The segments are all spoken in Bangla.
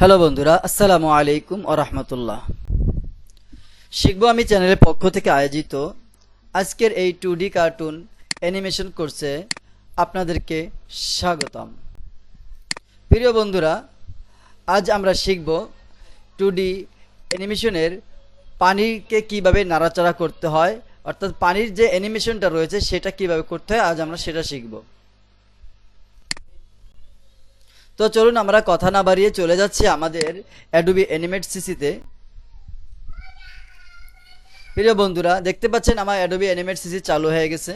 হ্যালো বন্ধুরা, আসসালামু আলাইকুম ওয়া রাহমাতুল্লাহ। শিখবো আমি চ্যানেলের পক্ষ থেকে আয়োজিত আজকের এই 2D কার্টুন অ্যানিমেশন কোর্সে আপনাদেরকে স্বাগতম। প্রিয় বন্ধুরা, আজ আমরা শিখব 2D অ্যানিমেশনের পানিকে কিভাবে নাড়াচাড়া করতে হয়, অর্থাৎ পানির যে অ্যানিমেশনটা রয়েছে সেটা কিভাবে করতে হয়, আজ আমরা সেটা শিখব। তো চলুন আমরা কথা না বাড়িয়ে চলে যাচ্ছি আমাদের অ্যাডোবি অ্যানিমেট সিসিতে। প্রিয় বন্ধুরা, দেখতে পাচ্ছেন আমার অ্যাডোবি অ্যানিমেট সিসি চালু হয়ে গেছে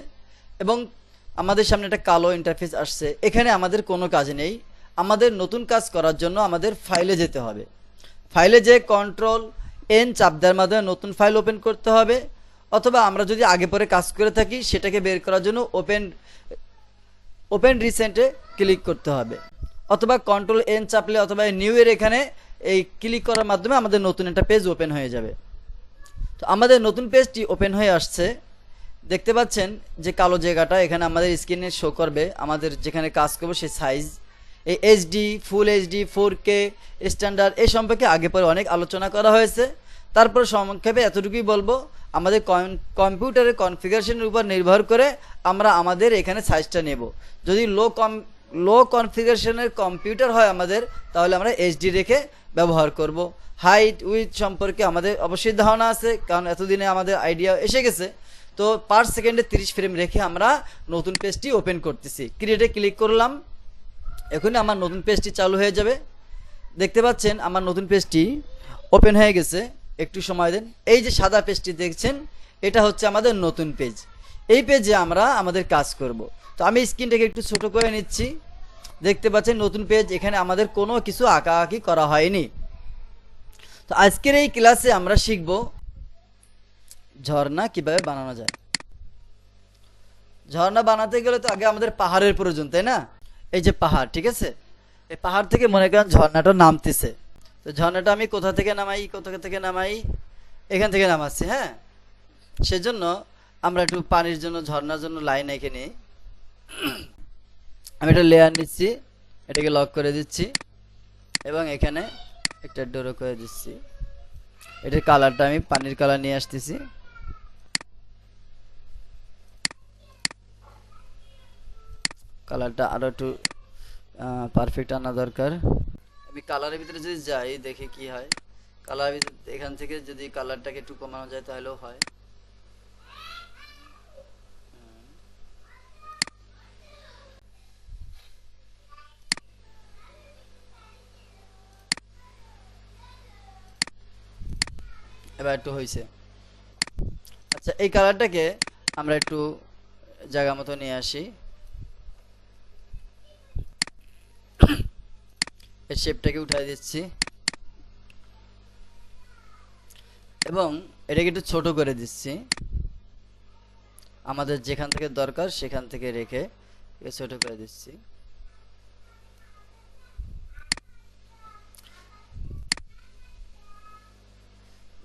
এবং আমাদের সামনে একটা কালো ইন্টারফেস আসছে। এখানে আমাদের কোনো কাজ নেই। আমাদের নতুন কাজ করার জন্য আমাদের ফাইলে যেতে হবে। ফাইলে যে কন্ট্রোল এন চাপ দেওয়ার মাধ্যমে নতুন ফাইল ওপেন করতে হবে, অথবা আমরা যদি আগে পরে কাজ করে থাকি সেটাকে বের করার জন্য ওপেন রিসেন্টে ক্লিক করতে হবে, অথবা কন্ট্রোল এন চাপলে অথবা নিউ এর এখানে এই ক্লিক করার মাধ্যমে আমাদের নতুন একটা পেজ ওপেন হয়ে যাবে। তো আমাদের নতুন পেজটি ওপেন হয়ে আসছে। দেখতে পাচ্ছেন যে কালো জায়গাটা, এখানে আমাদের স্ক্রিনে শো করবে আমাদের যেখানে কাজ করবো সেই সাইজ। এই HD, full HD, 4K, standard এই সম্পর্কে আগে পরে অনেক আলোচনা করা হয়েছে। তারপর সংক্ষেপে এতটুকুই বলবো, আমাদের কম্পিউটারের কনফিগারেশনের উপর নির্ভর করে আমরা আমাদের এখানে সাইজটা নেব। যদি লো কনফিগারেশনের কম্পিউটার হয় আমাদের, তাহলে আমরা এইচডি রেখে ব্যবহার করব। হাইট উইথ সম্পর্কে আমাদের অবশ্যই ধারণা আছে, কারণ এতদিনে আমাদের আইডিয়া এসে গেছে। তো পার সেকেন্ডে 30 ফ্রেম রেখে আমরা নতুন পেজটি ওপেন করতেছি। ক্রিয়েটে ক্লিক করলাম, এখনই আমার নতুন পেজটি চালু হয়ে যাবে। দেখতে পাচ্ছেন আমার নতুন পেজটি ওপেন হয়ে গেছে। একটু সময় দেন। এই যে সাদা পেজটি দেখছেন, এটা হচ্ছে আমাদের নতুন পেজ। এই পেজে আমরা আমাদের কাজ করব। তো আমি স্ক্রিনটাকে একটু ছোট করে নিচ্ছি। দেখতে পাচ্ছেন নতুন পেজ, এখানে আমাদের কোনো কিছু আঁকাআঁকি করা হয়নি। তো আজকের এই ক্লাসে আমরা শিখব ঝর্ণা কিভাবে বানানো যায়। ঝর্ণা বানাতে গেলে তো আগে আমাদের পাহাড়ের প্রয়োজন, তাই না? এই যে পাহাড়, ঠিক আছে, এই পাহাড় থেকে মনে করেন ঝর্ণাটা নামতেছে। তো ঝর্ণাটা আমি কোথা থেকে নামাই, এখান থেকে নামাচ্ছি। হ্যাঁ, সেজন্য আমরা একটু পানির জন্য, ঝর্ণার জন্য লাইন এঁকে নিই। আমি একটা লেয়ার নিচ্ছি, এটাকে লক করে দিচ্ছি এবং এখানে একটা ডোরো করে দিচ্ছি। এটার কালারটা আমি পানির কালার নিয়ে আসতেছি। কালারটা আরো একটু পারফেক্ট আনা দরকার। আমি কালারের ভিতরে যদি যাই, দেখে কি হয়। কালার এখান থেকে যদি কালারটাকে একটু কমানো যায় তাহলেও হয়। এবার একটু হয়েছে। আচ্ছা, এই কালারটাকে আমরা একটু জায়গা মতো নিয়ে আসি। এর শেপটাকে উঠাই দিচ্ছি এবং এটাকে একটু ছোট করে দিচ্ছি। আমাদের যেখান থেকে দরকার সেখান থেকে রেখে ছোট করে দিচ্ছি।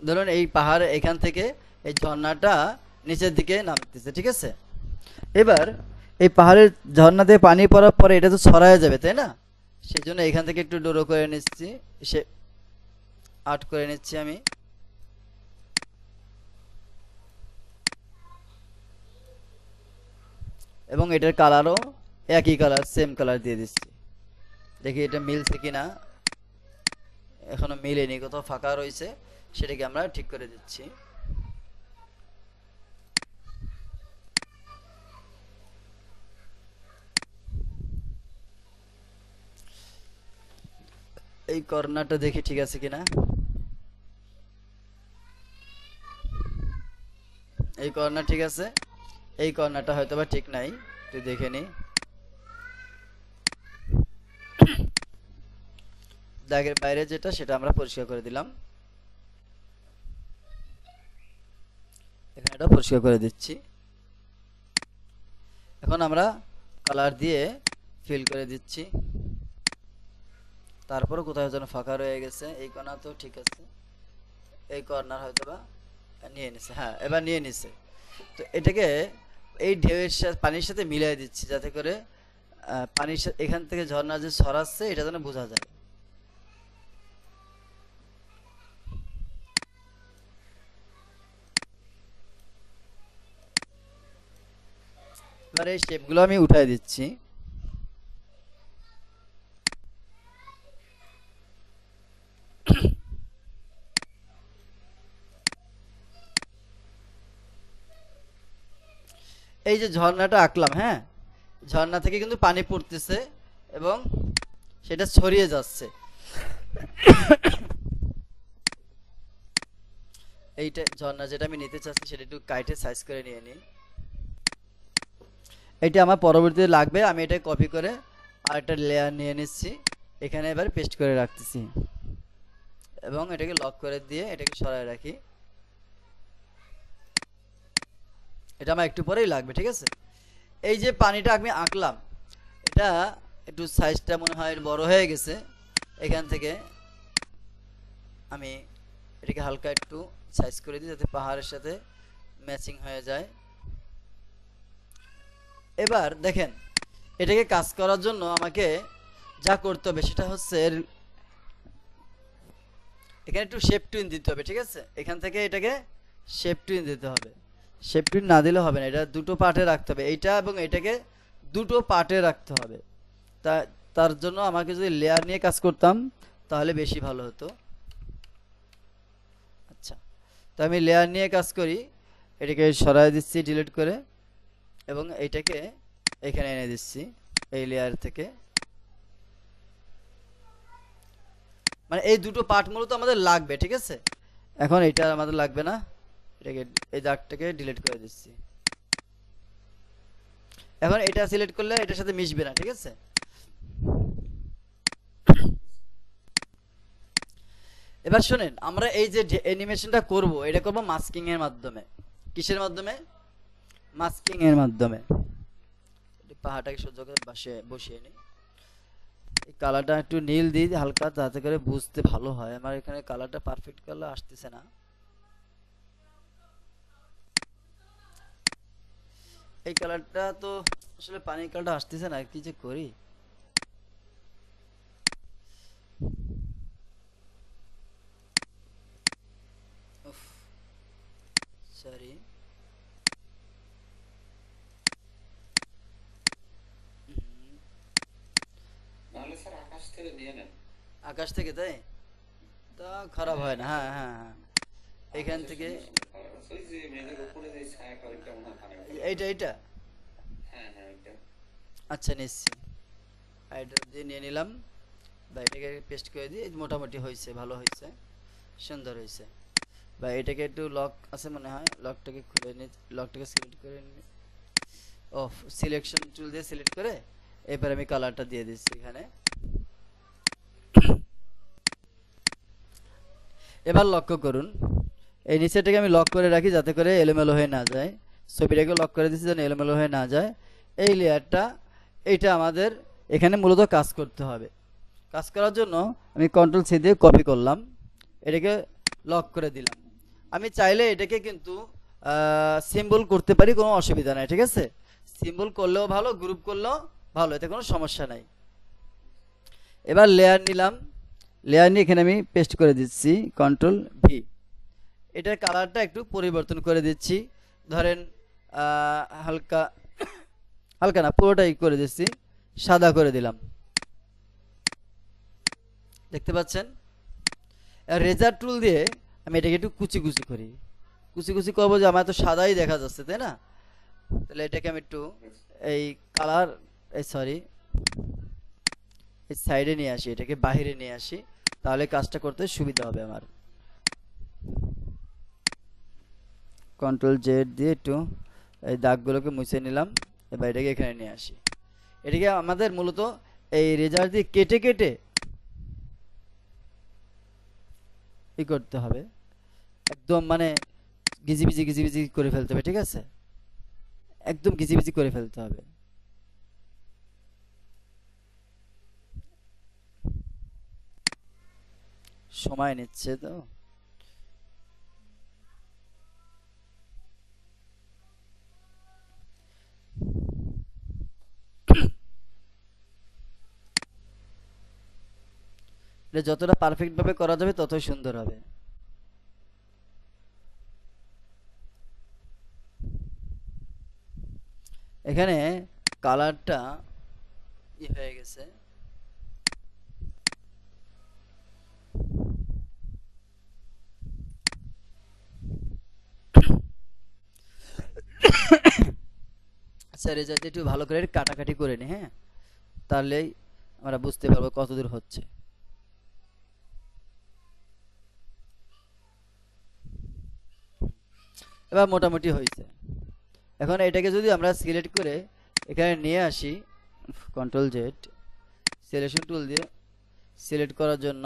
ধরুন এই পাহাড়, এখান থেকে এই ঝর্ণাটা নিচের দিকে নামতেছে, ঠিক আছে। এবার এই পাহাড়ের ঝর্ণা থেকে পানি পড়ার পরে এটা তো ছড়ায় যাবে, তাই না? সেই জন্য এখান থেকে একটু ডোরো করে নিচ্ছি, সে আর্ট করে নিচ্ছি আমি। এবং এটার কালারও একই কালার, সেম কালার দিয়ে দিচ্ছি। দেখি এটা মিলছে কিনা। এখনো মিলেনি, কোথাও ফাঁকা রয়েছে, সেটাকে আমরা ঠিক করে দিচ্ছি। এই কর্নারটা দেখি ঠিক আছে কিনা। এই কর্নার ঠিক আছে, এই কর্নারটা হয়তো বা ঠিক নাই, তুই দেখে নি। দাগের বাইরে যেটা, সেটা আমরা পরিষ্কার করে দিলাম। এখানে এটা পরিষ্কার করে দিচ্ছি। এখন আমরা কালার দিয়ে ফিল করে দিচ্ছি। তারপরে কোথাও যেন ফাঁকা রয়ে গেছে। এই কর্নার তো ঠিক আছে, এই কর্নার হয়তো বা নিয়ে নিছে। হ্যাঁ, এবার নিয়ে নিছে। তো এটাকে এই ঢেউয়ের সাথে, পানির সাথে মিলিয়ে দিচ্ছি, যাতে করে পানির সাথে এখান থেকে ঝর্ণা যে ছড়াচ্ছে এটা যেন বোঝা যায়। এবার এই শেপগুলো আমি উঠাই দিচ্ছি। এই যে ঝর্ণাটা আঁকলাম, হ্যাঁ, ঝর্ণা থেকে কিন্তু পানি পড়তেছে এবং সেটা ছড়িয়ে যাচ্ছে। এইটা ঝর্ণা যেটা আমি নিতে চাচ্ছি সেটা একটু কাইটে সাইজ করে নিয়ে নিই। এটা আমার পরবর্তীতে লাগবে, আমি এটা কপি করে আর একটা লেয়ার নিয়ে নিচ্ছি, এখানে এবার পেস্ট করে রাখতেছি এবং এটাকে লক করে দিয়ে এটাকে সরায় রাখি। এটা আমার একটু পরেই লাগবে, ঠিক আছে। এই যে পানিটা আমি আঁকলাম, এটা একটু সাইজটা মনে হয় বড় হয়ে গেছে। এখান থেকে আমি এটাকে হালকা একটু সাইজ করে দিই যাতে পাহাড়ের সাথে ম্যাচিং হয়ে যায়। এবার দেখেন, এটাকে কাজ করার জন্য আমাকে যা করতে হবে সেটা হচ্ছে এখানে একটু শেপ টুইন দিতে হবে, ঠিক আছে। এখান থেকে এটাকে শেপ টুইন দিতে হবে। শেপ টুইন না দিলে হবে না, এটা দুটো পার্টে রাখতে হবে, এইটা এবং এটাকে দুটো পার্টে রাখতে হবে। তা তার জন্য আমাকে যদি লেয়ার নিয়ে কাজ করতাম তাহলে বেশি ভালো হতো। আচ্ছা, তো আমি লেয়ার নিয়ে কাজ করি, এটাকে সরাই দিচ্ছি ডিলিট করে এবং এইটাকে এখানে এনে দিচ্ছি এই লেয়ার থেকে। মানে এই দুটো পার্ট মূলত আমাদের লাগবে, ঠিক আছে। এখন এটা আমাদের লাগবে না, এটাকে এই দাগটাকে ডিলিট করে দিচ্ছি। এখন এটা সিলেক্ট করলে এটার সাথে মিশবে না, ঠিক আছে। এবার শুনেন, আমরা এই যে অ্যানিমেশনটা করব এটা করব মাস্কিং এর মাধ্যমে। কিসের মাধ্যমে? মাস্কিং এর মাধ্যমে। পাহাড়টাকে সহ্য করে বসিয়ে নিই। এই কালারটা একটু নীল দিই হালকা, যাতে করে বুঝতে ভালো হয়। আমার এখানে কালারটা পারফেক্ট কালার আসতেছে না। এই কালারটা তো আসলে পানির কালারটা আসতেছে না, কি যে করি। সরি, আকাশ থেকে তাই তা খারাপ হয় না। হ্যাঁ হ্যাঁ হ্যাঁ, এখান থেকে এইটা এইটা আচ্ছা নিচ্ছি, এটা দিয়ে নিয়ে নিলাম বা এটাকে পেস্ট করে দিই। মোটামুটি হয়েছে, ভালো হয়েছে, সুন্দর হয়েছে। বা এটাকে একটু লক আছে মনে হয়, লকটাকে খুলে নি, লকটাকে সিলেক্ট করে নি। অফ সিলেকশন টুল দিয়ে সিলেক্ট করে এবার আমি কালারটা দিয়ে দিচ্ছি এখানে। এবার লক্ষ্য করুন, এই নিচেটাকে আমি লক করে রাখি যাতে করে এলোমেলো হয়ে না যায়। ছবিটাকে লক করে দিচ্ছি যেন এলোমেলো হয়ে না যায়। এই লেয়ারটা, এইটা আমাদের এখানে মূলত কাজ করতে হবে। কাজ করার জন্য আমি কন্ট্রোল সি দিয়ে কপি করলাম, এটাকে লক করে দিলাম। আমি চাইলে এটাকে কিন্তু সিম্বল করতে পারি, কোনো অসুবিধা নাই, ঠিক আছে। সিম্বল করলেও ভালো, গ্রুপ করলেও ভালো, এতে কোনো সমস্যা নাই। এবার লেয়ার নিলাম, লেয়ার নিয়ে এখানে আমি পেস্ট করে দিচ্ছি কন্ট্রোল ভি। এটার কালারটা একটু পরিবর্তন করে দিচ্ছি, ধরেন হালকা, হালকা না পুরোটাই করে দিচ্ছি, সাদা করে দিলাম। দেখতে পাচ্ছেন, রেজার টুল দিয়ে আমি এটাকে একটু কুচি কুচি করি। কুচি কুচি করবো যে আমার তো সাদাই দেখা যাচ্ছে, তাই না। তাহলে এটাকে আমি একটু এই কালার, এই সরি, এই সাইডে নিয়ে আসি, এটাকে বাহিরে নিয়ে আসি, তাহলে কাজটা করতে সুবিধা হবে আমার। কন্ট্রোল জেড দিয়ে একটু এই দাগগুলোকে মুছে নিলাম। এবার এটাকে এখানে নিয়ে আসি। এটাকে আমাদের মূলত এই রেজার দিয়ে কেটে কেটে ই করতে হবে, একদম মানে গিজিবিজি গিজিবিজি করে ফেলতে হবে, ঠিক আছে। একদম গিজিবিজি করে ফেলতে হবে। সময় নিচ্ছে তো। এটা যতটা পারফেক্ট ভাবে করা যাবে ততই সুন্দর হবে। এখানে কালারটা হয়ে গেছে। আচ্ছা রেজাল্ট একটু ভালো করে কাটাকাটি করে নি, হ্যাঁ, তাহলেই আমরা বুঝতে পারবো কতদূর হচ্ছে। এবার মোটামুটি হয়েছে। এখন এটাকে যদি আমরা সিলেক্ট করে এখানে নিয়ে আসি, কন্ট্রোল জেড, সিলেকশন টুল দিয়ে সিলেক্ট করার জন্য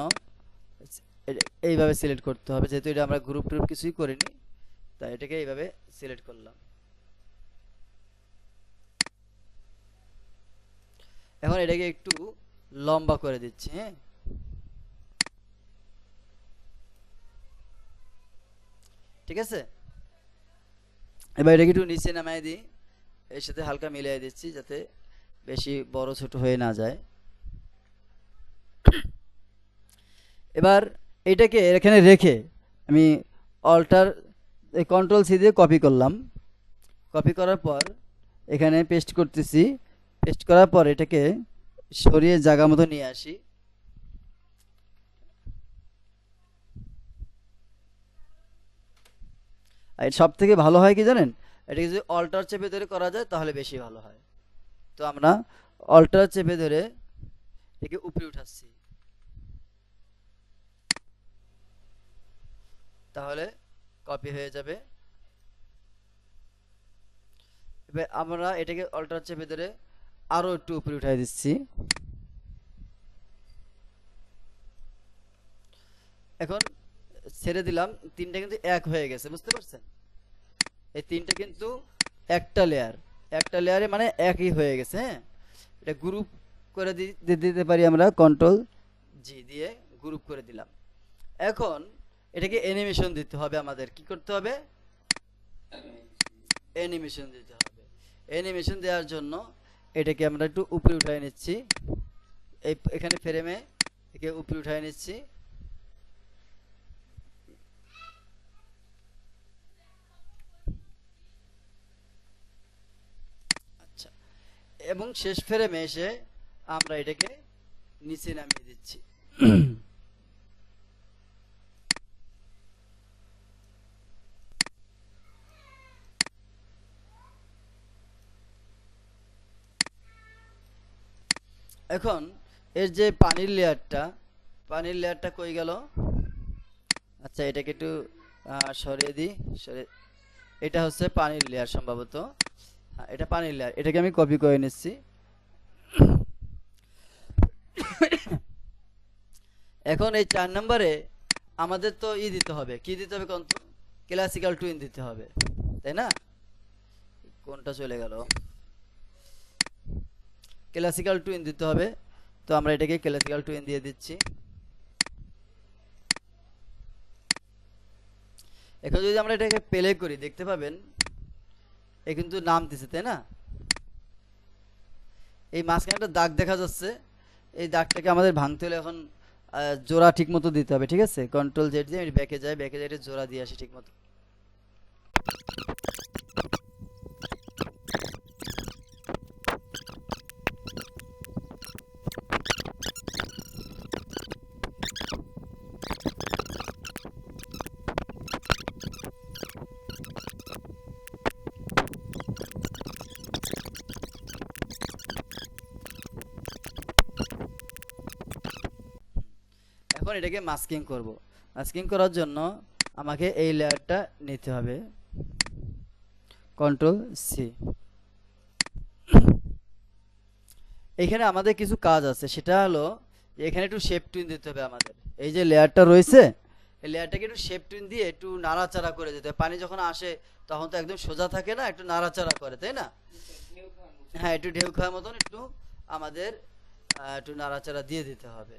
এইভাবে সিলেক্ট করতে হবে, যেহেতু এটা আমরা গ্রুপ টুপ কিছুই করিনি, তাই এটাকে এইভাবে সিলেক্ট করলাম। এখন এটাকে একটু লম্বা করে দিচ্ছি, হ্যাঁ, ঠিক আছে। এবার এটাকে একটু নিচে নামাই দিই, এর সাথে হালকা মিলিয়ে দিচ্ছি যাতে বেশি বড় ছোট হয়ে না যায়। এবার এটাকে এখানে রেখে আমি অল্টার কন্ট্রোল সি দিয়ে কপি করলাম। কপি করার পর এখানে পেস্ট করতেছি। পেস্ট করার পর এটাকে সরিয়ে জায়গা মতো নিয়ে আসি। আর সব থেকে ভালো হয় কি জানেন, এটাকে যদি অল্টার চেপে ধরে করা যায় তাহলে বেশি ভালো হয়। তো আমরা অল্টার চেপে ধরে একে উপরে উঠাচ্ছি, তাহলে কপি হয়ে যাবে। এবার আমরা এটাকে অল্টার চেপে ধরে আরো একটু উপরে উঠাই দিচ্ছি। এখন ছেড়ে দিলাম, তিনটা কিন্তু এক হয়ে গেছে, বুঝতে পারছেন? এই তিনটা কিন্তু একটা লেয়ার, একটা লেয়ারে মানে একই হয়ে গেছে, হ্যাঁ। এটা গ্রুপ করে দিতে পারি আমরা, কন্ট্রোল জি দিয়ে গ্রুপ করে দিলাম। এখন এটাকে অ্যানিমেশন দিতে হবে, আমাদের কি করতে হবে, অ্যানিমেশন দিতে হবে। অ্যানিমেশন দেওয়ার জন্য এটাকে আমরা একটু উপরে উঠাই নিচ্ছি, এখানে ফ্রেমে একে উপরে উঠাই নিচ্ছি। আচ্ছা, এবং শেষ ফ্রেমে এসে আমরা এটাকে নিচে নামিয়ে দিচ্ছি। এখন এর যে পানির লেয়ারটা কই গেল? আচ্ছা এটাকে একটু সরিয়ে দিই, এটা হচ্ছে পানির লেয়ার সম্ভবত, হ্যাঁ এটা পানির লেয়ার। এটাকে আমি কপি করে নিচ্ছি। এখন এই 4 নম্বরে আমাদের তো দিতে হবে, কি দিতে হবে কোন, ক্লাসিক্যাল টুইন দিতে হবে, তাই না? কোনটা চলে গেল, ক্লাসিক্যাল টুইন দিতে হবে। তো আমরা এটাকে ক্লাসিক্যাল টুইন দিয়ে দিচ্ছি। এখন যদি আমরা এটাকে প্লে করি দেখতে পাবেন এ কিন্তু নামতেছে, তাই না? এই মাঝখানে একটা দাগ দেখা যাচ্ছে, এই দাগটাকে আমাদের ভাঙতে হলে এখন জোড়া ঠিক মতো দিতে হবে, ঠিক আছে। কন্ট্রোল জেড দিয়ে আমি ব্যাকে যাই, ব্যাকে যাই জোড়া দিয়ে আসি ঠিক মতো। এখন এটাকে মাস্কিং করব। মাস্কিং করার জন্য আমাকে এই লেয়ারটা নিতে হবে, কন্ট্রোল সি। এখানে আমাদের কিছু কাজ আছে, সেটা হলো এখানে একটু শেপ টুইন দিতে হবে আমাদের। এই যে লেয়ারটা রয়েছে, এই লেয়ারটাকে একটু শেপ টুইন দিয়ে একটু নাড়াচাড়া করে দিতে হবে। পানি যখন আসে তখন তো একদম সোজা থাকে না, একটু নাড়াচাড়া করে, তাই না? হ্যাঁ, একটু ঢেউ খাওয়ার মতন একটু আমাদের একটু নাড়াচাড়া দিয়ে দিতে হবে।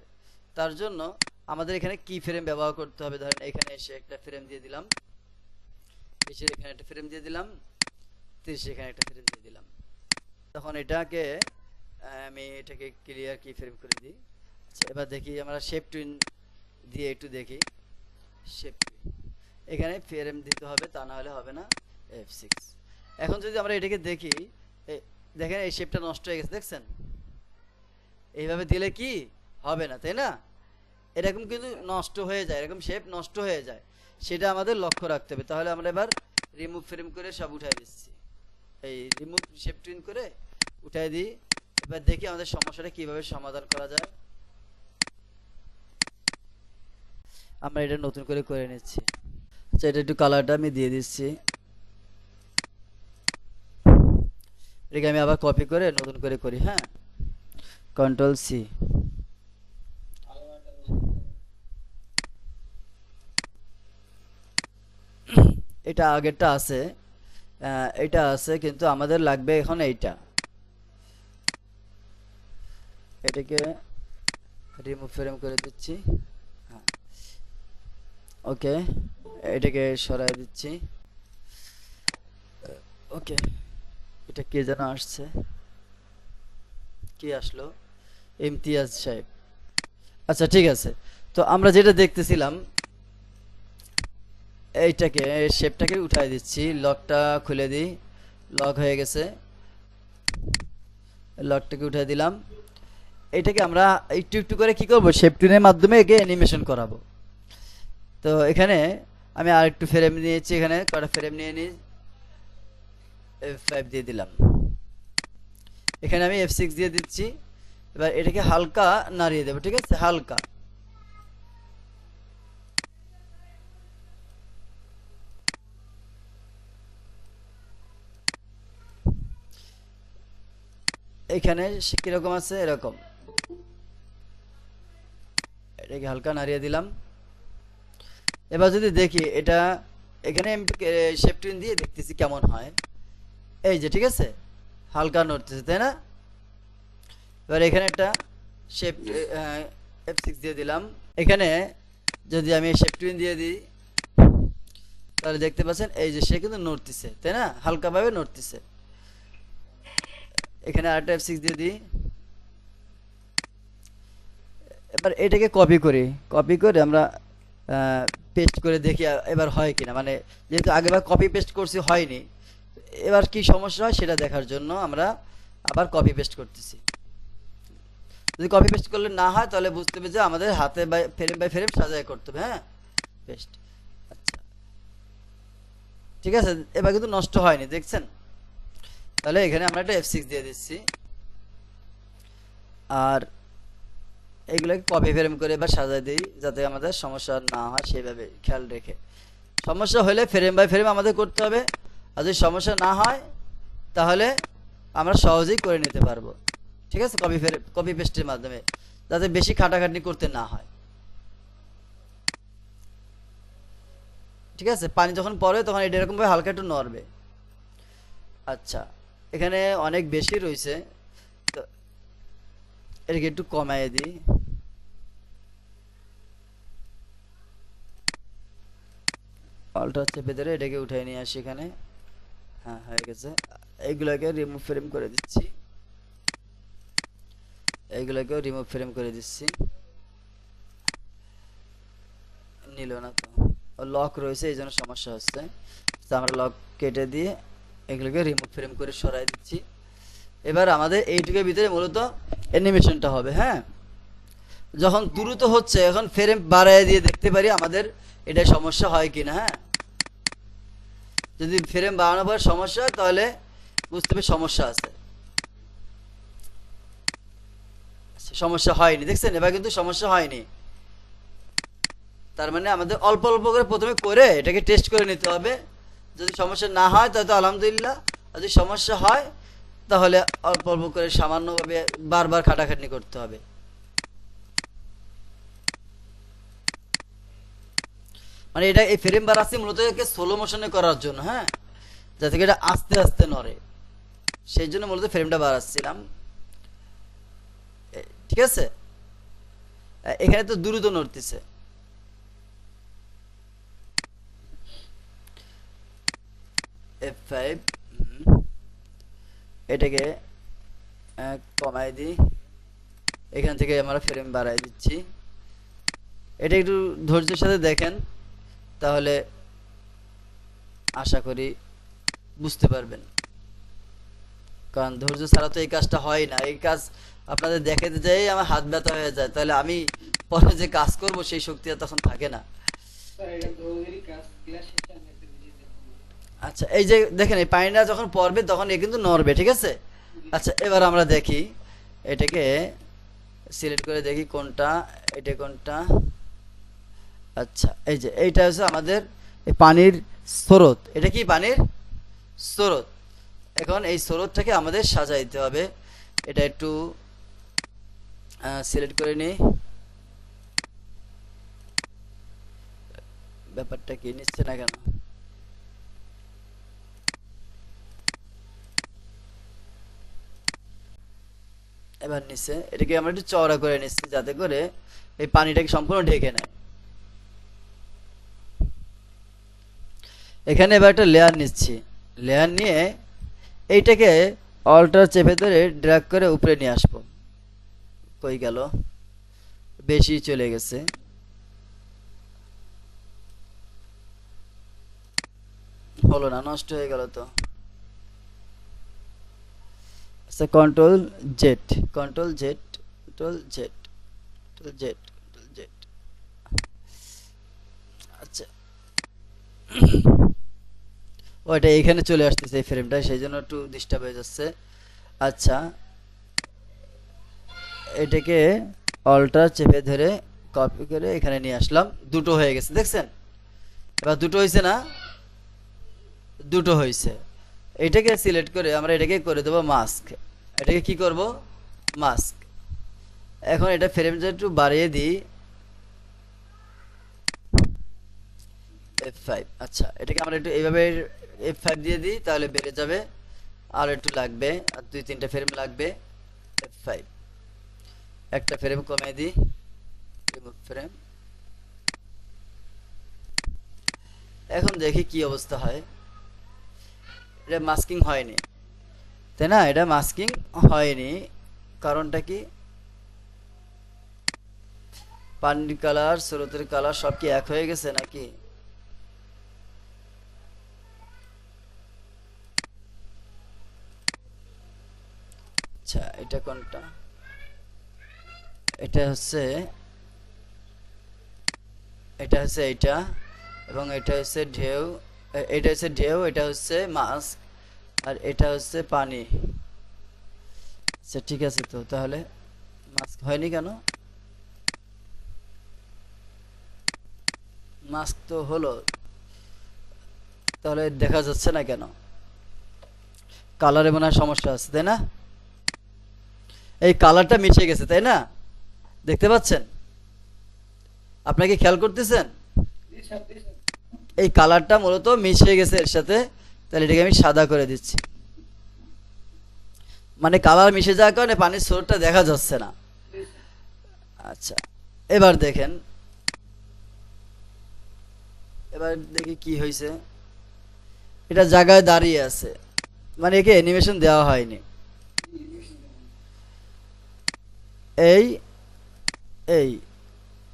তার জন্য আমাদের এখানে কি ফ্রেম ব্যবহার করতে হবে, ধরেন এখানে এসে একটা ফ্রেম দিয়ে দিলাম, এসে এখানে একটা ফ্রেম দিয়ে দিলাম, 30 এখানে একটা ফ্রেম দিয়ে দিলাম। তখন এটাকে আমি এটাকে ক্লিয়ার কি ফ্রেম করে দিই। আচ্ছা এবার দেখি আমরা শেপ টুইন দিয়ে একটু দেখি, শেপ টুইন এখানে ফ্রেম দিতে হবে, তা না হলে হবে না, F6। এখন যদি আমরা এটাকে দেখি দেখেন এই শেপটা নষ্ট হয়ে গেছে, দেখছেন? এইভাবে দিলে কি হবে না, তাই না? এরকম কিন্তু নষ্ট হয়ে যায়, এরকম শেপ নষ্ট হয়ে যায়, সেটা আমাদের লক্ষ্য রাখতে হবে। তাহলে আমরা এবার রিমুভ ফ্রেম করে সব উঠাই দিচ্ছি, এই রিমুভ শেপ টুইন করে উঠাই দিই। এবার দেখি আমাদের সমস্যাটা কিভাবে সমাধান করা যায়। আমরা এটা নতুন করে করে নিচ্ছি। আচ্ছা, এটা একটু কালারটা আমি দিয়ে দিচ্ছি। এটাকে আমি আবার কপি করে নতুন করে করি। হ্যাঁ, কন্ট্রোল সি। এটা আগেরটা আছে, এটা আছে, কিন্তু আমাদের লাগবে এখন এইটা। এটাকে রিমুভ ফ্রেম করে দিচ্ছি। হ্যাঁ, ওকে, এটাকে সরাই দিচ্ছি। ওকে, এটা কে যেন আসছে, কি আসলো? ইমতিয়াজ সাহেব। আচ্ছা ঠিক আছে, তো আমরা যেটা দেখতেছিলাম, এইটাকে শেপটাকে উঠাই দিচ্ছি। লকটা খুলে দিই, লক হয়ে গেছে, লকটাকে উঠাই দিলাম। এটাকে আমরা একটু একটু করে কি করব, শেপ টুনের মাধ্যমে একে অ্যানিমেশন করাবো। তো এখানে আমি আর একটু ফ্রেম নিয়েছি, এখানে কটা ফ্রেম নিয়ে নিই, F5 দিয়ে দিলাম। এখানে আমি F6 দিয়ে দিচ্ছি। এবার এটাকে হালকা নাড়িয়ে দেবো, ঠিক আছে? হালকা। এখানে কিরকম আছে, এরকম। এটাকে হালকা নাড়িয়ে দিলাম। এবার যদি দেখি এটা, এখানে শেপ টুন দিয়ে দেখতেছি কেমন হয়। এই যে, ঠিক আছে, হালকা নড়তেছে, তাই না? এবার এখানে একটা শেপ F6 দিয়ে দিলাম। এখানে যদি আমি শেপ টুন দিয়ে দিই, তাহলে দেখতে পাচ্ছেন এই যে সে কিন্তু নড়তেছে, তাই না? হালকাভাবে নড়তেছে। এখানে আরেকটা F6 দিয়ে দিই। এবার এটাকে কপি করি, কপি করে আমরা পেস্ট করে দেখি এবার হয় কিনা। মানে যেহেতু আগেবার কপি পেস্ট করছি, হয়নি, এবার কি সমস্যা হয় সেটা দেখার জন্য আমরা আবার কপি পেস্ট করতেছি। যদি কপি পেস্ট করলে না হয়, তাহলে বুঝতে হবে যে আমাদের হাতে বাই ফ্রেম সাজায় করতে হবে। হ্যাঁ, পেস্ট। আচ্ছা ঠিক আছে, এবার কিন্তু নষ্ট হয়নি, দেখছেন? তাহলে এখানে আমরা একটা F6 দিয়ে দিচ্ছি, আর এগুলোকে কপি ফ্রেম করে এবার সাজায় দিই, যাতে আমাদের সমস্যা না হয় সেভাবে খেয়াল রেখে। সমস্যা হলে ফ্রেম বাই ফ্রেম আমাদের করতে হবে, আর যদি সমস্যা না হয় তাহলে আমরা সহজেই করে নিতে পারবো, ঠিক আছে? কপি পেস্টের মাধ্যমে, যাতে বেশি খাটাখাটনি করতে না হয়, ঠিক আছে? পানি যখন পড়ে তখন এটা এরকমভাবে হালকা একটু নড়বে। আচ্ছা, এখানে অনেক বেশি রয়েছে, তো এটাকে একটু কমাইয়ে দিই। অল্টা চেপে ধরে এটাকে উঠাই নিয়ে আসি এখানে। হ্যাঁ, হয়ে গেছে। এইগুলোকে রিমুভ ফ্রেম করে দিচ্ছি, এইগুলোকেও রিমুভ ফ্রেম করে দিচ্ছি। নিল না তো, লক রয়েছে, এই জন্য সমস্যা হচ্ছে। তো আমরা লক কেটে দিয়ে এগুলোকে রিমুভ ফ্রেম করে সরাই দিচ্ছি। এবার আমাদের এইটুকুর ভিতরে মূলত অ্যানিমেশনটা হবে। হ্যাঁ, যখন দ্রুত হচ্ছে, এখন ফ্রেম বাড়ায় দিয়ে দেখতে পারি আমাদের এটা সমস্যা হয় কিনা। হ্যাঁ, যদি ফ্রেম বাড়ানোর পর সমস্যা হয়, তাহলে বুঝতে হবে সমস্যা আছে। সমস্যা হয়নি, দেখছেন? এবার কিন্তু সমস্যা হয়নি। তার মানে আমাদের অল্প অল্প করে প্রথমে করে এটাকে টেস্ট করে নিতে হবে। যদি সমস্যা না হয় তাহলে তো আলহামদুলিল্লাহ, আর যদি সমস্যা হয় তাহলে অল্প অল্প করে সামান্যভাবে বারবার খাটাখাটনি করতে হবে। মানে এটা এই ফ্রেম বাড়াচ্ছি মূলত একে স্লো মোশনে করার জন্য। হ্যাঁ, যাতে এটা আস্তে আস্তে নড়ে, সেই জন্য মূলত ফ্রেমটা বাড়াচ্ছিলাম, ঠিক আছে? এখানে তো দ্রুত নড়তেছে। F5, এটাকে কমাই দিই, এখান থেকে আমরা ফ্রেম বাড়াই দিচ্ছি। এটা একটু ধৈর্যের সাথে দেখেন, তাহলে আশা করি বুঝতে পারবেন। কারণ ধৈর্য ছাড়া তো এই কাজটা হয় না। এই কাজ আপনাদের দেখাতে যাই আমার হাত ব্যথা হয়ে যায়, তাহলে আমি পরে যে কাজ করব সেই শক্তি আর তখন থাকে না। আচ্ছা, এই যে দেখেন এই পানিটা যখন পড়বে তখন এ কিন্তু নড়বে, ঠিক আছে। আচ্ছা, এবার আমরা দেখি এটাকে সিলেক্ট করে দেখি কোনটা, এটা কোনটা। আচ্ছা, এই যে এইটা হচ্ছে আমাদের এই পানির স্রোত। এটা কি পানির স্রোত। এখন এই স্রোতটাকে আমাদের সাজাইতে হবে। এটা একটু সিলেক্ট করে নিই। ব্যাপারটা কি নিচ্ছে না কেন? এবার নিচে এটাকে আমরা একটু চওড়া করে নিচ্ছি যাতে করে এই পানিটাকে সম্পূর্ণ ঢেকে নেয়। এখানে এবার একটা লেয়ার নিচ্ছি। লেয়ার নিয়ে এইটাকে অল্টার চেপে ধরে ড্র্যাগ করে উপরে নিয়ে আসবো। কই গেল? বেশি চলে গেছে। হলো না, নষ্ট হয়ে গেল তো। আচ্ছা, control Z, control Z, control Z, control Z, control Z. আচ্ছা, ওইটা এখানে চলে আসতেছে এই ফ্রেমটা, সেই জন্য একটু ডিস্টার্ব হয়ে যাচ্ছে। আচ্ছা, এটাকে অল্টার চেপে ধরে কপি করে এখানে নিয়ে আসলাম। দুটো হয়ে গেছে, দেখছেন? এবার দুটো হয়েছে না? দুটো হয়েছে। এটাকে সিলেক্ট করে আমরা এটাকে করে দেবো মাস্ক। এটাকে কি করব? মাস্ক। এখন এটা ফ্রেমটা একটু বাড়িয়ে দিই, F5। আচ্ছা, এটাকে আমরা একটু এইভাবে F5 দিয়ে দিই, তাহলে বেড়ে যাবে। আর একটু লাগবে, আর 2-3টা ফ্রেম লাগবে। F5, একটা ফ্রেম কমিয়ে দিই, রিমুভ ফ্রেম। এখন দেখি কি অবস্থা হয়। এটা মাস্কিং হয়নি, তাই না? এটা মাস্কিং হয়নি, কারণটা কি? পানির কালার, স্রোতের কালার সব কি এক হয়ে গেছে নাকি? আচ্ছা, এটা কোনটা? এটা হচ্ছে এইটা, এবং এটা হচ্ছে ঢেউ। এটা হচ্ছে ঢেউ, এটা হচ্ছে মাস্ক, আর এটা হচ্ছে পানি। আচ্ছা, ঠিক আছে। তো তাহলে মাস্ক হয়নি কেন? মাস্ক তো হলো, তাহলে দেখা যাচ্ছে না কেন? কালারে মনে হয় সমস্যা আছে, তাই না? এই কালারটা মিশে গেছে, তাই না? দেখতে পাচ্ছেন? আপনাকে খেয়াল করতেছেন? এই কালারটা মূলত মিশে গেছে এর সাথে। তাহলে এটাকে আমি সাদা করে দিচ্ছি। মানে কালার মিশে যাওয়ার কারণে পানির স্রোতটা দেখা যাচ্ছে না। আচ্ছা, এবার দেখেন, এবার দেখি কি হয়েছে। এটা জায়গায় দাঁড়িয়ে আছে, মানে একে অ্যানিমেশন দেওয়া হয়নি। এই এই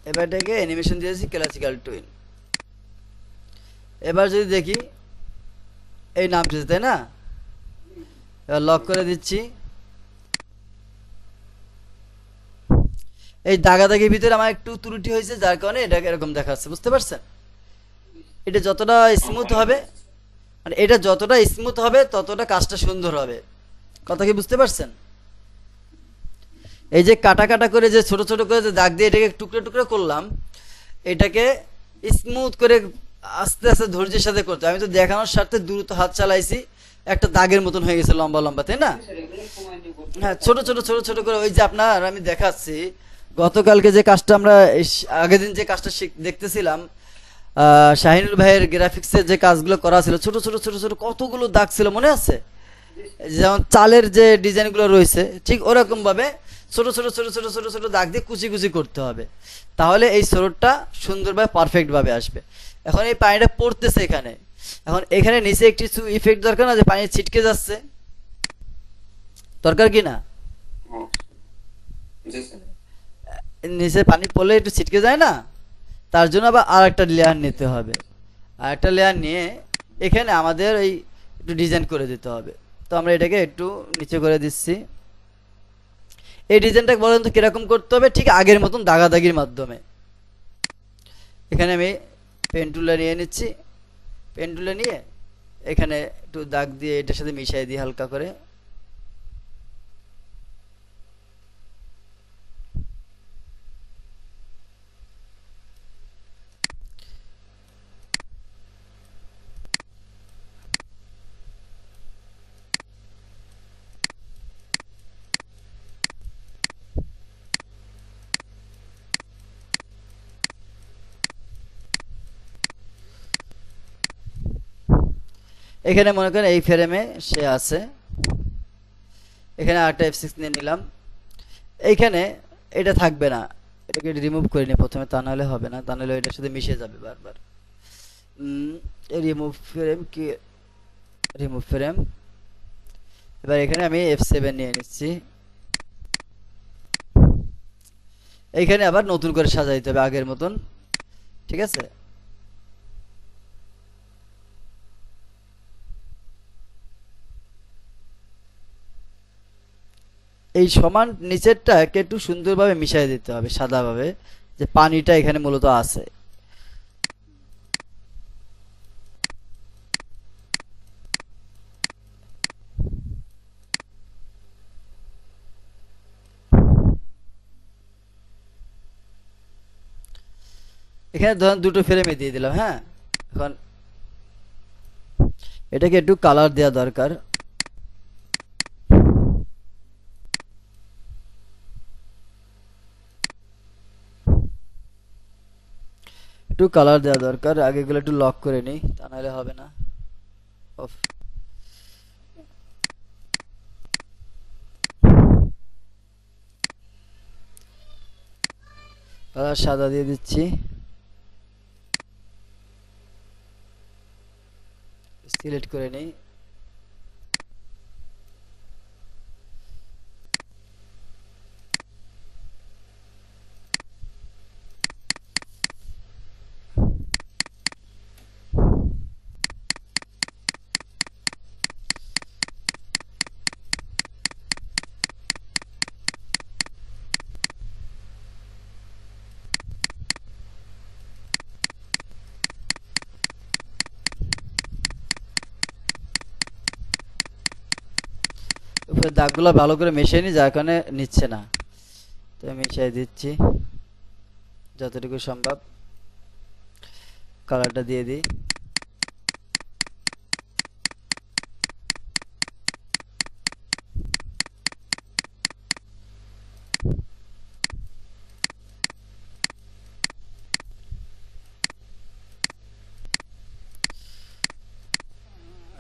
এবার এটাকে অ্যানিমেশন দিয়েছি ক্লাসিক্যাল টুইন। এবার যদি দেখি এই নামটি, তাই না? এবার লক করে দিচ্ছি। এই দাগাদাগির ভিতরে আমার একটু ত্রুটি হয়েছে, যার কারণে এটাকে এরকম দেখাচ্ছে, বুঝতে পারছেন? এটা যতটা স্মুথ হবে, মানে এটা যতটা স্মুথ হবে ততটা কাজটা সুন্দর হবে। কথা কি বুঝতে পারছেন? এই যে কাটা কাটা করে যে ছোট ছোট করে যে দাগ দিয়ে এটাকে টুকরো টুকরো করলাম, এটাকে স্মুথ করে আস্তে আস্তে ধৈর্যের সাথে করতে। আমি তো দেখানোর স্বার্থে দ্রুত হাত চালাইছি, একটা দাগের মতন হয়ে গেছে লম্বা লম্বা, তাই না? হ্যাঁ, ছোট ছোট ছোট ছোট করে। ওই যে আপনার আমি দেখাচ্ছি গতকালকে যে কাজটা আমরা আগের দিন যে কাজটা দেখতেছিলাম, শাহিনুর ভাইয়ের গ্রাফিক্সের যে কাজগুলো করা ছিল, ছোট ছোট ছোট ছোট কতগুলো দাগ ছিল, মনে আছে? যেমন চালের যে ডিজাইনগুলো রয়েছে ঠিক ওরকম ভাবে ছোট ছোট ছোট ছোট ছোট ছোট দাগ দিয়ে কুচি কুচি করতে হবে, তাহলে এই স্রোতটা সুন্দরভাবে পারফেক্ট ভাবে আসবে। এখন এই পানিটা পড়তেছে এখানে, এখন এখানে নিচে একটি ইফেক্ট দরকার না, যে পানি ছিটকে যাচ্ছে, দরকার কি না? নিচে পানি পড়লে একটু ছিটকে যায় না, তার জন্য আবার আর একটা লেয়ার নিতে হবে। আর একটা লেয়ার নিয়ে এখানে আমাদের এই একটু ডিজাইন করে দিতে হবে। তো আমরা এটাকে একটু নিচে করে দিচ্ছি। এই ডিজাইনটা বলেন তো কিরকম করতে হবে? ঠিক আগের মতন দাগাদাগির মাধ্যমে। এখানে আমি পেন টুলটা নিয়ে নিচ্ছি, পেন টুলে নিয়ে এখানে একটু দাগ দিয়ে এটার সাথে মিশিয়ে দিই হালকা করে। এখানে মনে করেন এই ফ্রেমে সে আছে, এখানে আরেকটা F6 নিয়ে নিলাম। এইখানে এটা থাকবে না, এটাকে রিমুভ করে নিই প্রথমে, তা নাহলে হবে না, তা নাহলে এটার সাথে মিশে যাবে বারবার। রিমুভ ফ্রেম কি, রিমুভ ফ্রেম। এবার এখানে আমি F7 নিয়ে নিচ্ছি। এইখানে আবার নতুন করে সাজাইতে হবে আগের মতন, ঠিক আছে? এই সমান নিচেরটাকে একটু সুন্দরভাবে মিশিয়ে দিতে হবে সাদাভাবে, যে পানিটা এখানে মূলত আছে। এখানে ধরেন দুটো ফ্রেমে দিয়ে দিলাম। হ্যাঁ, এখন এটাকে একটু কালার দেওয়া দরকার। একটু কালার দেওয়া দরকার, আগেগুলো একটু লক করে নিই, তা নাহলে হবে না। অফ। কালার সাদা দিয়ে দিচ্ছি, সিলেক্ট করে নিই। উপরে দাগগুলো ভালো করে মিশিয়ে নিই, যার কারণে নিচ্ছে না, তো মিশিয়ে দিচ্ছি যতটুকু সম্ভব। কালারটা দিয়ে দিই।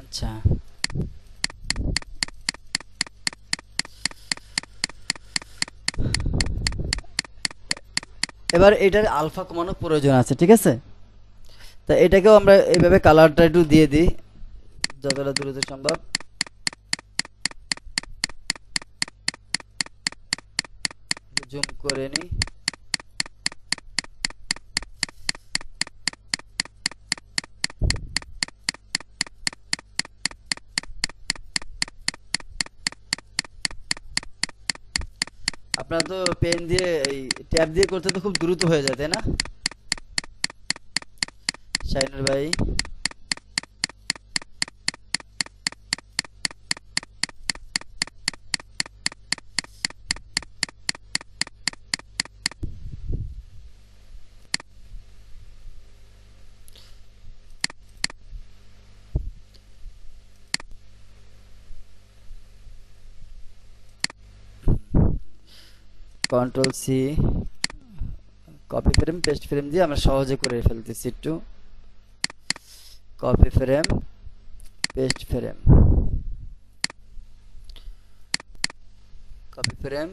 আচ্ছা, এবার এটার আলফা কমানোর প্রয়োজন আছে, ঠিক আছে? তা এটাকেও আমরা এইভাবে কালারটা একটু দিয়ে দিই যতটা দ্রুত সম্ভব। জুম করে নিই। আপনারা তো পেন দিয়ে এই ট্যাব দিয়ে করতে তো খুব দ্রুত হয়ে যায়, তাই না শাইনুর ভাই? Control C, copy frame paste frame দিয়ে আমরা সহজে করে ফেলতেছি। একটু copy frame paste frame, copy frame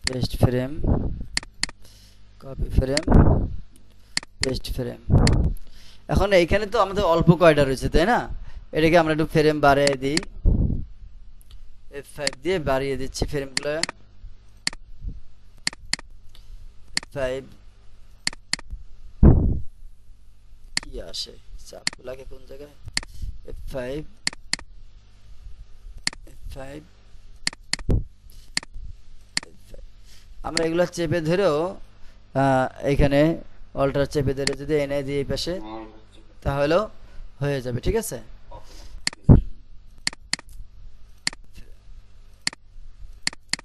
paste frame, copy frame paste frame. এখন এইখানে তো আমাদের অল্প কয়টা রয়েছে, তাই না? এটাকে আমরা একটু ফ্রেম বাড়িয়ে দিই, F5 দিয়ে বাড়িয়ে দিচ্ছি ফ্রেমগুলো। 5 কি আসে, চাপগুলাকে কোন জায়গায়? F5 five. আমরা এগুলো চেপে ধরেও এখানে অল্টার চেপে ধরে যদি এনে দিই এই পাশে তাহলেও হয়ে যাবে, ঠিক আছে।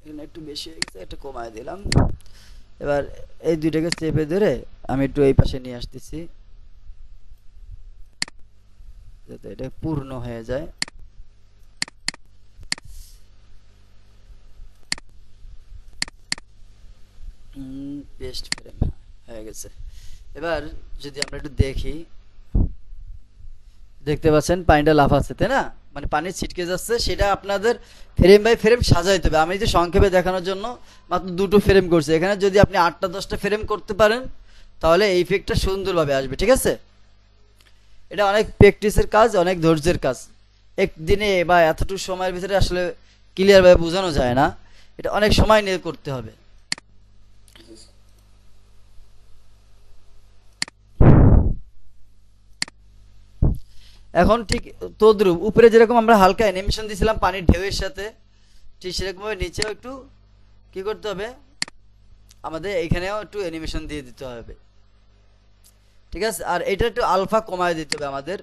এখানে একটু বেশি হয়ে গেছে, একটু কমায় দিলাম। এবার এই দুইটাকে চেপে ধরে আমি একটু এই পাশে নিয়ে আসতেছি যাতে এটা পূর্ণ হয়ে যায়। পেস্ট ফ্রেম হয়ে গেছে। এবার যদি আমরা একটু দেখি, দেখতে পাচ্ছেন পানিটা লাফাচ্ছে, তাই না? মানে পানি ছিটকে যাচ্ছে, সেটা আপনাদের ফ্রেম বাই ফ্রেম সাজাইতে হবে। আমি যে সংক্ষেপে দেখানোর জন্য মাত্র দুটো ফ্রেম করছি, এখানে যদি আপনি 8টা 10টা ফ্রেম করতে পারেন তাহলে এই ইফেক্টটা সুন্দরভাবে আসবে, ঠিক আছে। এটা অনেক প্র্যাকটিসের কাজ, অনেক ধৈর্যের কাজ। একদিনে বা এতটুকু সময়ের ভিতরে আসলে ক্লিয়ারভাবে বোঝানো যায় না, এটা অনেক সময় নিয়ে করতে হবে। এখন ঠিক তদ্রুপ উপরে যেরকম আমরা হালকা অ্যানিমেশন দিয়েছিলাম পানির ঢেউয়ের সাথে, ঠিক সেরকমভাবে নিচেও একটু কি করতে হবে, আমাদের এইখানেও একটু অ্যানিমেশন দিয়ে দিতে হবে, ঠিক আছে। আর এটা একটু আলফা কমায় দিতে হবে আমাদের।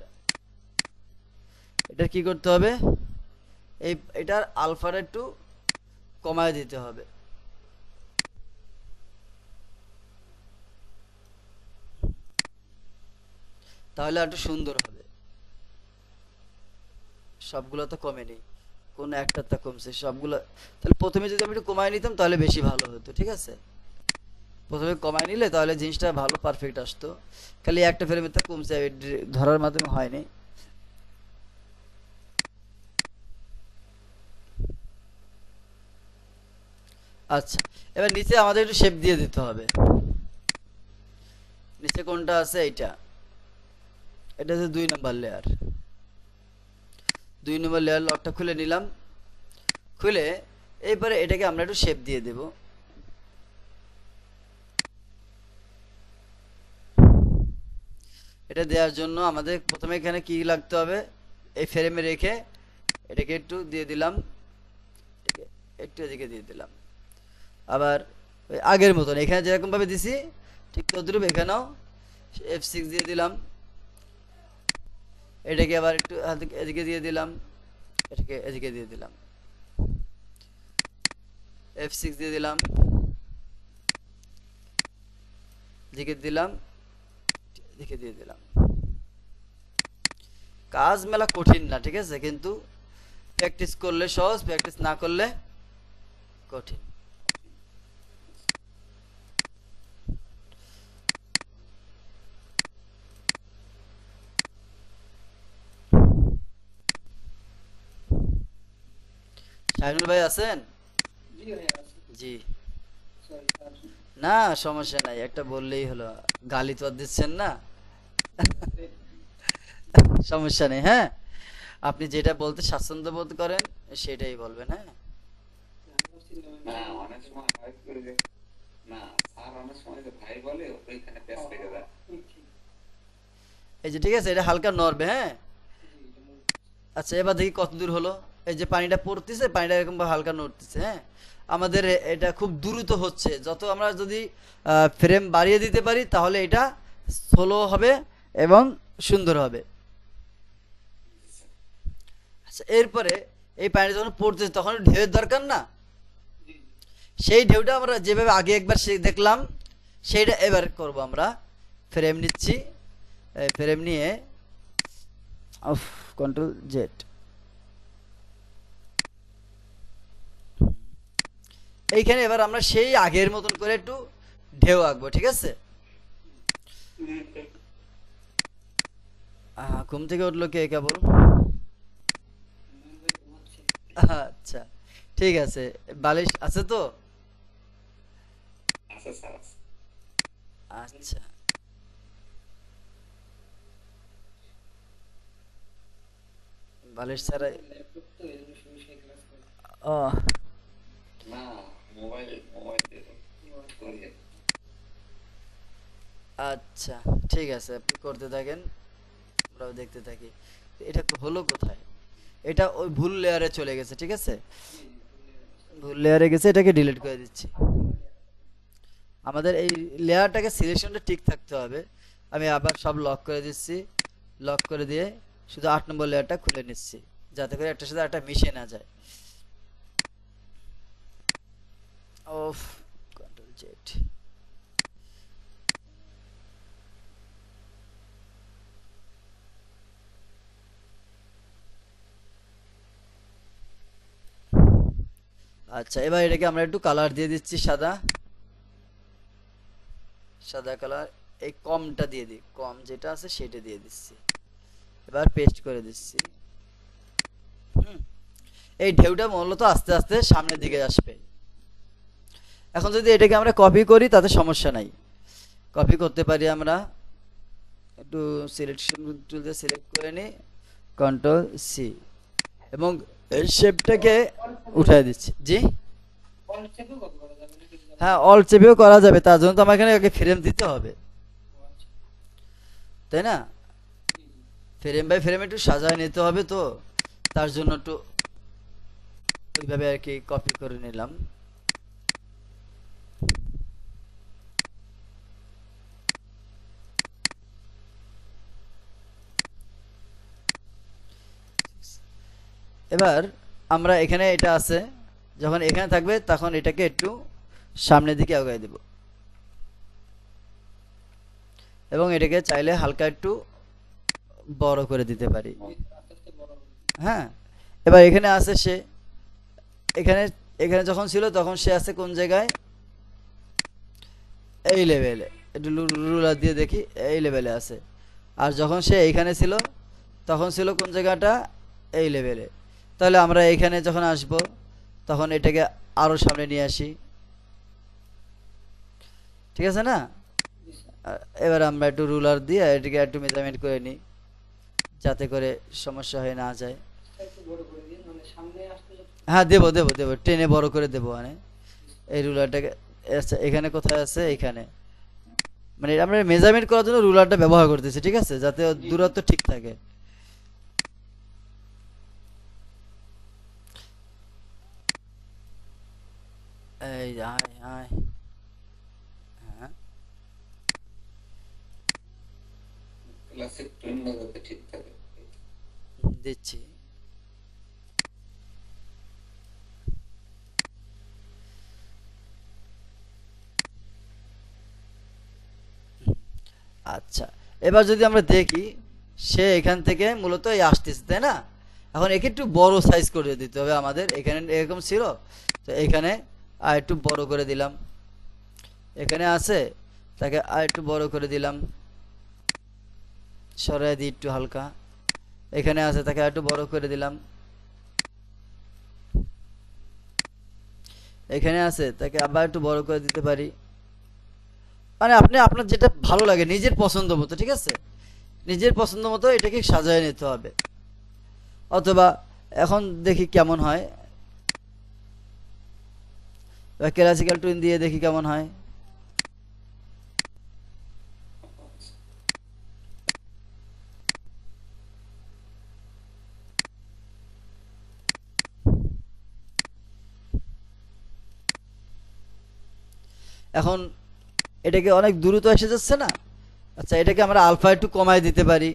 এটা কি করতে হবে, এটার আলফাটা একটু কমায় দিতে হবে। তাহলে একটু সুন্দর হবে। সবগুলো তো কমেনি, কোন একটা তা কমছে সবগুলো। তাহলে প্রথমে যদি আমি একটু কমায় নিতাম তাহলে বেশি ভালো হতো, ঠিক আছে। প্রথমে কমায় নিলে তাহলে জিনিসটা ভালো পারফেক্ট আসতো। খালি একটা ফ্রেমের তা কমছে, ধরার মাধ্যমে হয়নি। আচ্ছা, এবার নিচে আমাদের একটু শেপ দিয়ে দিতে হবে। নিচে কোনটা আছে, এইটা, এটা হচ্ছে 2 নম্বর লেয়ার। 2 নম্বর লেয়ার লকটা খুলে নিলাম। খুলে এরপরে এটাকে আমরা একটু শেপ দিয়ে দেব। এটা দেওয়ার জন্য আমাদের প্রথমে এখানে কি লাগতে হবে, এই ফ্রেমে রেখে এটাকে একটু দিয়ে দিলাম, একটু এদিকে দিয়ে দিলাম। আবার ওই আগের মতন এখানে যেরকম ভাবে দিছি ঠিক তদ্রুপ এখানেও F6 দিয়ে দিলাম। এটাকে আবার একটু এদিকে দিয়ে দিলাম, এটাকে এদিকে দিয়ে দিলাম, F6 দিয়ে দিলাম, এদিকে দিলাম, এদিকে দিয়ে দিলাম। কাজ মেলা কঠিন না, ঠিক আছে, কিন্তু প্র্যাকটিস করলে সহজ, প্র্যাকটিস না করলে কঠিন। শাহিনুল ভাই আছেন? জি। না সমস্যা নাই, একটা বললেই হলো, গালি তো আর দিচ্ছেন না। সমস্যা নেই, হ্যাঁ, আপনি যেটা বলতে স্বাচ্ছন্দ্য বোধ করেন সেটাই বলবেন, হ্যাঁ। না অনেক সময় হয় করে যে না স্যার অনেক সময় যে ভাই বলে ওইখানে প্যাচ লেগে যায়। এই যে ঠিক আছে, এটা হালকা নড়বে, হ্যাঁ। আচ্ছা, এবার দেখি কত দূর হলো। এই যে পানিটা পড়তেছে, পানিটা এরকম ভাবে হালকা নড়তেছে, হ্যাঁ। আমাদের এটা খুব দ্রুত হচ্ছে, যত আমরা যদি ফ্রেম বাড়িয়ে দিতে পারি তাহলে এটা স্লো হবে এবং সুন্দর হবে। আচ্ছা, এরপরে এই পানিটা যখন পড়তেছে তখন ঢেউয়ের দরকার না, সেই ঢেউটা আমরা যেভাবে আগে একবার দেখলাম সেইটা এবার করব আমরা। ফ্রেম নিচ্ছি, ফ্রেম নিয়ে কন্ট্রোল জেড, এইখানে এবার আমরা সেই আগের মতন করে একটু ঢেউ আঁকবো, ঠিক আছে। ঘুম থেকে উঠলো কে কেবল? আচ্ছা, ঠিক আছে। বালিশ আছে তো? আচ্ছা স্যার আছে। আচ্ছা, বালিশ ছাড়া ও না মোবাইল মোবাইল দিয়ে করি। আচ্ছা, ঠিক আছে, আপনি করতে থাকেন, আমরাও দেখতে থাকি। এটা হলো কোথায়? এটা ওই ভুল লেয়ারে চলে গেছে, ঠিক আছে, ভুল লেয়ারে গেছে, এটাকে ডিলিট করে দিচ্ছি। আমাদের এই লেয়ারটাকে সিলেকশনটা ঠিক থাকতে হবে। আমি আবার সব লক করে দিচ্ছি, লক করে দিয়ে শুধু 8 নম্বর লেয়ারটা খুলে নিচ্ছি, যাতে করে একটার সাথে একটা মিশে না যায়। Of, control Z. আচ্ছা, এবার এটাকে আমরা একটু কালার দিয়ে দিচ্ছি, সাদা, সাদা কালার। এই কমটা দিয়ে দিই, কম যেটা আছে সেটা দিয়ে দিচ্ছি। এবার পেস্ট করে দিচ্ছি। এই ঢেউটা মূলত আস্তে আস্তে সামনের দিকে আসবে। এখন যদি এটাকে আমরা কপি করি তাতে সমস্যা নাই, কপি করতে পারি আমরা। একটু সিলেকশন টুল দিয়ে সিলেক্ট করে নিই, কন্ট্রোল সি, এবং এই শেপটাকে উঠাই দিচ্ছি। জি হ্যাঁ, অল চেপেও করা যাবে, তার জন্য তো আমার এখানে ফ্রেম দিতে হবে, তাই না? ফ্রেম বাই ফ্রেম একটু সাজায় নিতে হবে, তো তার জন্য একটু ওইভাবে আর কি কপি করে নিলাম। এবার আমরা এখানে এটা আছে, যখন এখানে থাকবে তখন এটাকে একটু সামনের দিকে আগায় দেব, এবং এটাকে চাইলে হালকা একটু বড় করে দিতে পারি। হ্যাঁ, এবার এখানে আছে সে, এখানে এখানে যখন ছিল তখন সে আছে কোন জায়গায়, এই লেভেলে, একটু রুলার দিয়ে দেখি, এই লেভেলে আছে। আর যখন সে এইখানে ছিল তখন ছিল কোন জায়গাটা, এই লেভেলে। তাহলে আমরা এইখানে যখন আসব তখন এটাকে আরো সামনে নিয়ে আসি, ঠিক আছে না? এবার আমরা একটু রুলার দিয়ে এটাকে একটু মেজারমেন্ট করে নিই, যাতে করে সমস্যা হয়ে না যায়। হ্যাঁ, দেবো দেবো দেবো, টেনে বড় করে দেবো। মানে এই রুলারটাকে, আচ্ছা এখানে কোথায় আছে, এখানে, মানে আমরা মেজারমেন্ট করার জন্য রুলারটা ব্যবহার করতেছি, ঠিক আছে, যাতে দূরত্ব ঠিক থাকে। এই আয় আয়, হ্যাঁ ক্লাসিক টুইনটা যাতে ঠিক থাকে। দিচ্ছি। আচ্ছা, এবার যদি আমরা দেখি সে এখান থেকে মূলত এই আসতেছে, তাই না? এখন একে একটু বড় সাইজ করে দিতে হবে আমাদের। এখানে এরকম ছিল, তো এখানে আর একটু বড় করে দিলাম। এখানে আছে, তাকে আর একটু বড় করে দিলাম, সরাই দিই একটু হালকা। এখানে আছে, তাকে আর একটু বড় করে দিলাম। এখানে আছে, তাকে আবার একটু বড় করে দিতে পারি। মানে আপনি আপনার যেটা ভালো লাগে নিজের পছন্দ মতো, ঠিক আছে, নিজের পছন্দ মতো এটাকে সাজায় নিতে হবে। অথবা এখন দেখি কেমন হয়, ক্লাসিক্যাল টুইন দিয়ে দেখি কেমন হয়। এখন এটাকে অনেক দ্রুত এসে যাচ্ছে না? আচ্ছা, এটাকে আমরা আলফা একটু কমায় দিতে পারি।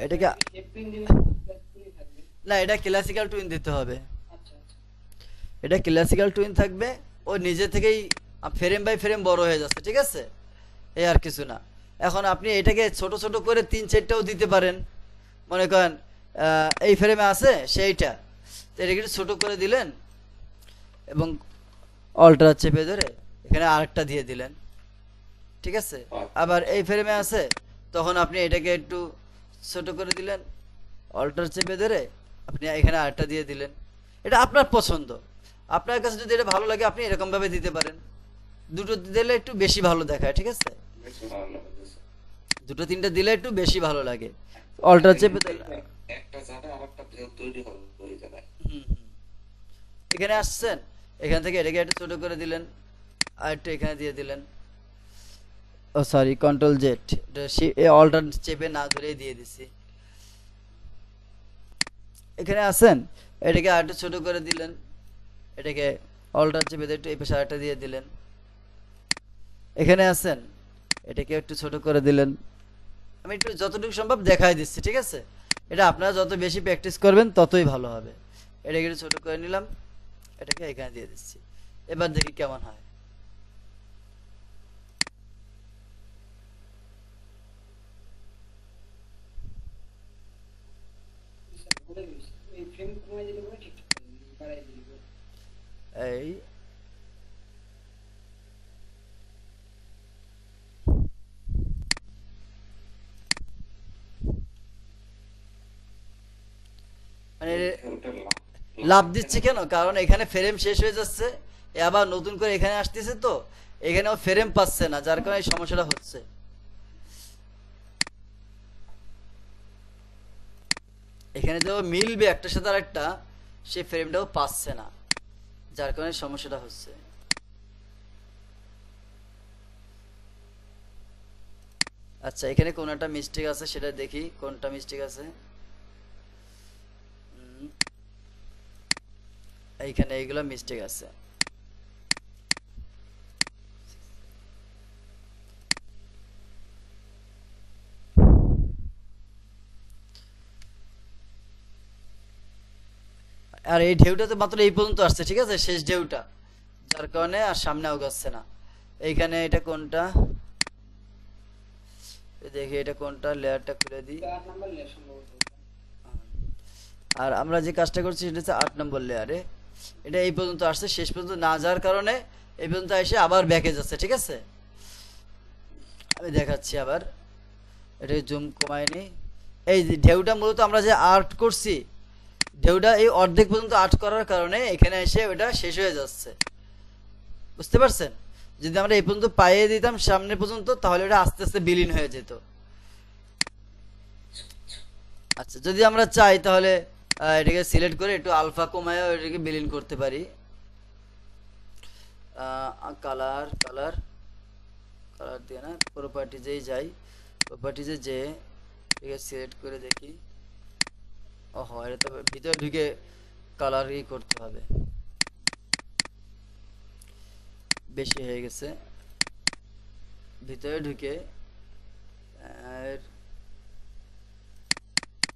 এটাকে, না, এটা ক্লাসিক্যাল টুইন দিতে হবে। এটা ক্লাসিক্যাল টুইন থাকবে, ও নিজে থেকেই ফ্রেম বাই ফ্রেম বড় হয়ে যাচ্ছে, ঠিক আছে, এই আর কিছু না। এখন আপনি এটাকে ছোট ছোট করে 3-4টাও দিতে পারেন। মনে করেন এই ফ্রেমে আছে সেইটা, তো এটাকে একটু ছোট করে দিলেন, এবং অল্টার চেপে ধরে এখানে আরেকটা দিয়ে দিলেন, ঠিক আছে। আবার এই ফ্রেমে আছে, তখন আপনি এটাকে একটু ছোট করে দিলেন, অল্টার চেপে ধরে আপনি এখানে আরেকটা দিয়ে দিলেন। এটা আপনার পছন্দ, আপনার কাছে যদি এটা ভালো লাগে আপনি এরকম ভাবে দিতে পারেন। দুটো দিলে একটু বেশি ভালো দেখায়, ঠিক আছে, বেশি ভালো লাগতেছে। দুটো তিনটা দিলে একটু বেশি ভালো লাগে। অল্টার চেপে দিলে একটা জায়গায় আরেকটা ভেউ তৈরি হবে ওই জায়গায়। হুম হুম। এখানে আসছেন, এখান থেকে এটাকে একটু ছোট করে দিলেন, আর একটু এখানে দিয়ে দিলেন। ও সরি, কন্ট্রোল জেড, অল্টার চেপে না ধরে দিয়ে দিছি। এখানে আছেন, এটাকে আরেকটু ছোট করে দিলেন, এটাকে অল্টার চেপে দিয়ে একটু এই পাশে আরেকটা দিয়ে দিলেন। এখানে আছেন, এটাকে একটু ছোট করে দিলেন। আমি একটু যতটুকু সম্ভব দেখাই দিচ্ছি, ঠিক আছে? এটা আপনারা যত বেশি প্র্যাকটিস করবেন ততই ভালো হবে। এটাকে একটু ছোট করে নিলাম, এটাকে এখানে দিয়ে দিচ্ছি। এবার দেখি কেমন হয়। এই ফ্রেম কমাই দিলে পরে ঠিকঠাক হবে, বাড়াই দিলে পরে। এই মানে ওটা লাভ দিচ্ছে কেন? কারণ এখানে ফ্রেম শেষ হয়ে যাচ্ছে, এ আবার নতুন করে এখানে আসতেছে, তো এখানেও ফ্রেম পাচ্ছে না, যার কারণে এই সমস্যাটা হচ্ছে। এখানে যে মিলবে একটার সাথে আরেকটা, সেই ফ্রেমটাও পাচ্ছে না, যার কারণে সমস্যাটা হচ্ছে। আচ্ছা, এখানে কোন একটা মিস্টেক আছে, সেটা দেখি কোনটা মিস্টেক আছে। উম, এইখানে এইগুলো মিস্টেক আছে। আর এই ঢেউটা তো মাত্র এই পর্যন্ত আসছে, ঠিক আছে, শেষ ঢেউটা, যার কারণে আর সামনে আগাচ্ছে না। এইখানে এটা কোনটা দেখি, এটা কোনটা, লেয়ারটা খুলে দিই। এটা 8 নাম্বার লেয়ার সম্ভবত। আর আমরা যে কাজটা করছি সেটা হচ্ছে 8 নম্বর লেয়ারে। এটা এই পর্যন্ত আসছে, শেষ পর্যন্ত না যাওয়ার কারণে এই পর্যন্ত এসে আবার ব্যাকে যাচ্ছে, ঠিক আছে? আমি দেখাচ্ছি আবার, এটা জুম কমাই নি। এই যে ঢেউটা মূলত আমরা যে আর্ট করছি, ঢেউটা এই অর্ধেক পর্যন্ত আর্ট করার কারণে এখানে এসে ওটা শেষ হয়ে যাচ্ছে, বুঝতে পারছেন? যদি আমরা এই পর্যন্ত পাইয়ে দিতাম সামনে পর্যন্ত, তাহলে ওটা আস্তে আস্তে বিলীন হয়ে যেত। আচ্ছা, যদি আমরা চাই তাহলে এটাকে সিলেক্ট করে একটু আলফা কমায় এটাকে বিলীন করতে পারি। কালার কালার কালার দিয়ে না, প্রপার্টিজেই যাই, প্রপার্টিজে যে এটাকে সিলেক্ট করে দেখি। ওহো, এটা তো ভিতরে ঢুকে কালার করতে হবে, বেশি হয়ে গেছে। ভিতরে ঢুকে আর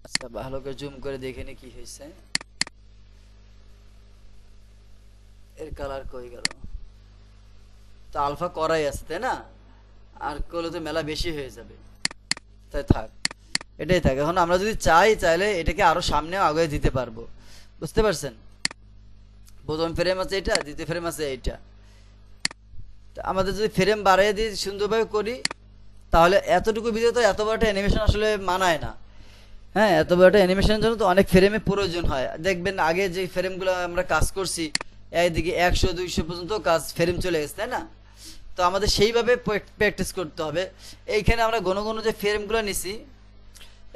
আচ্ছা, ভালো করে জুম করে দেখে নি কি হয়েছে। এর কালার কই গেল? তো আলফা করাই আছে, তাই না? আর করলে তো মেলা বেশি হয়ে যাবে, তাই থাক, এটাই থাক। এখন আমরা যদি চাইলে এটাকে আরো সামনেও আগে দিতে পারবো, বুঝতে পারছেন? প্রথম ফ্রেম আছে এটা, দ্বিতীয় ফ্রেম আছে এইটা। তা আমাদের যদি ফ্রেম বাড়িয়ে দিয়ে সুন্দরভাবে করি, তাহলে এতটুকু ভিডিও তো এত বড় একটা অ্যানিমেশন আসলে মানায় না। হ্যাঁ, এত বড় একটা অ্যানিমেশনের জন্য তো অনেক ফ্রেমের প্রয়োজন হয়। দেখবেন আগে যে ফ্রেমগুলো আমরা কাজ করছি, এইদিকে 100-200 পর্যন্ত কাজ ফ্রেম চলে গেছে, তাই না? তো আমাদের সেইভাবে প্র্যাকটিস করতে হবে। এইখানে আমরা ঘন ঘন যে ফ্রেমগুলো নিছি,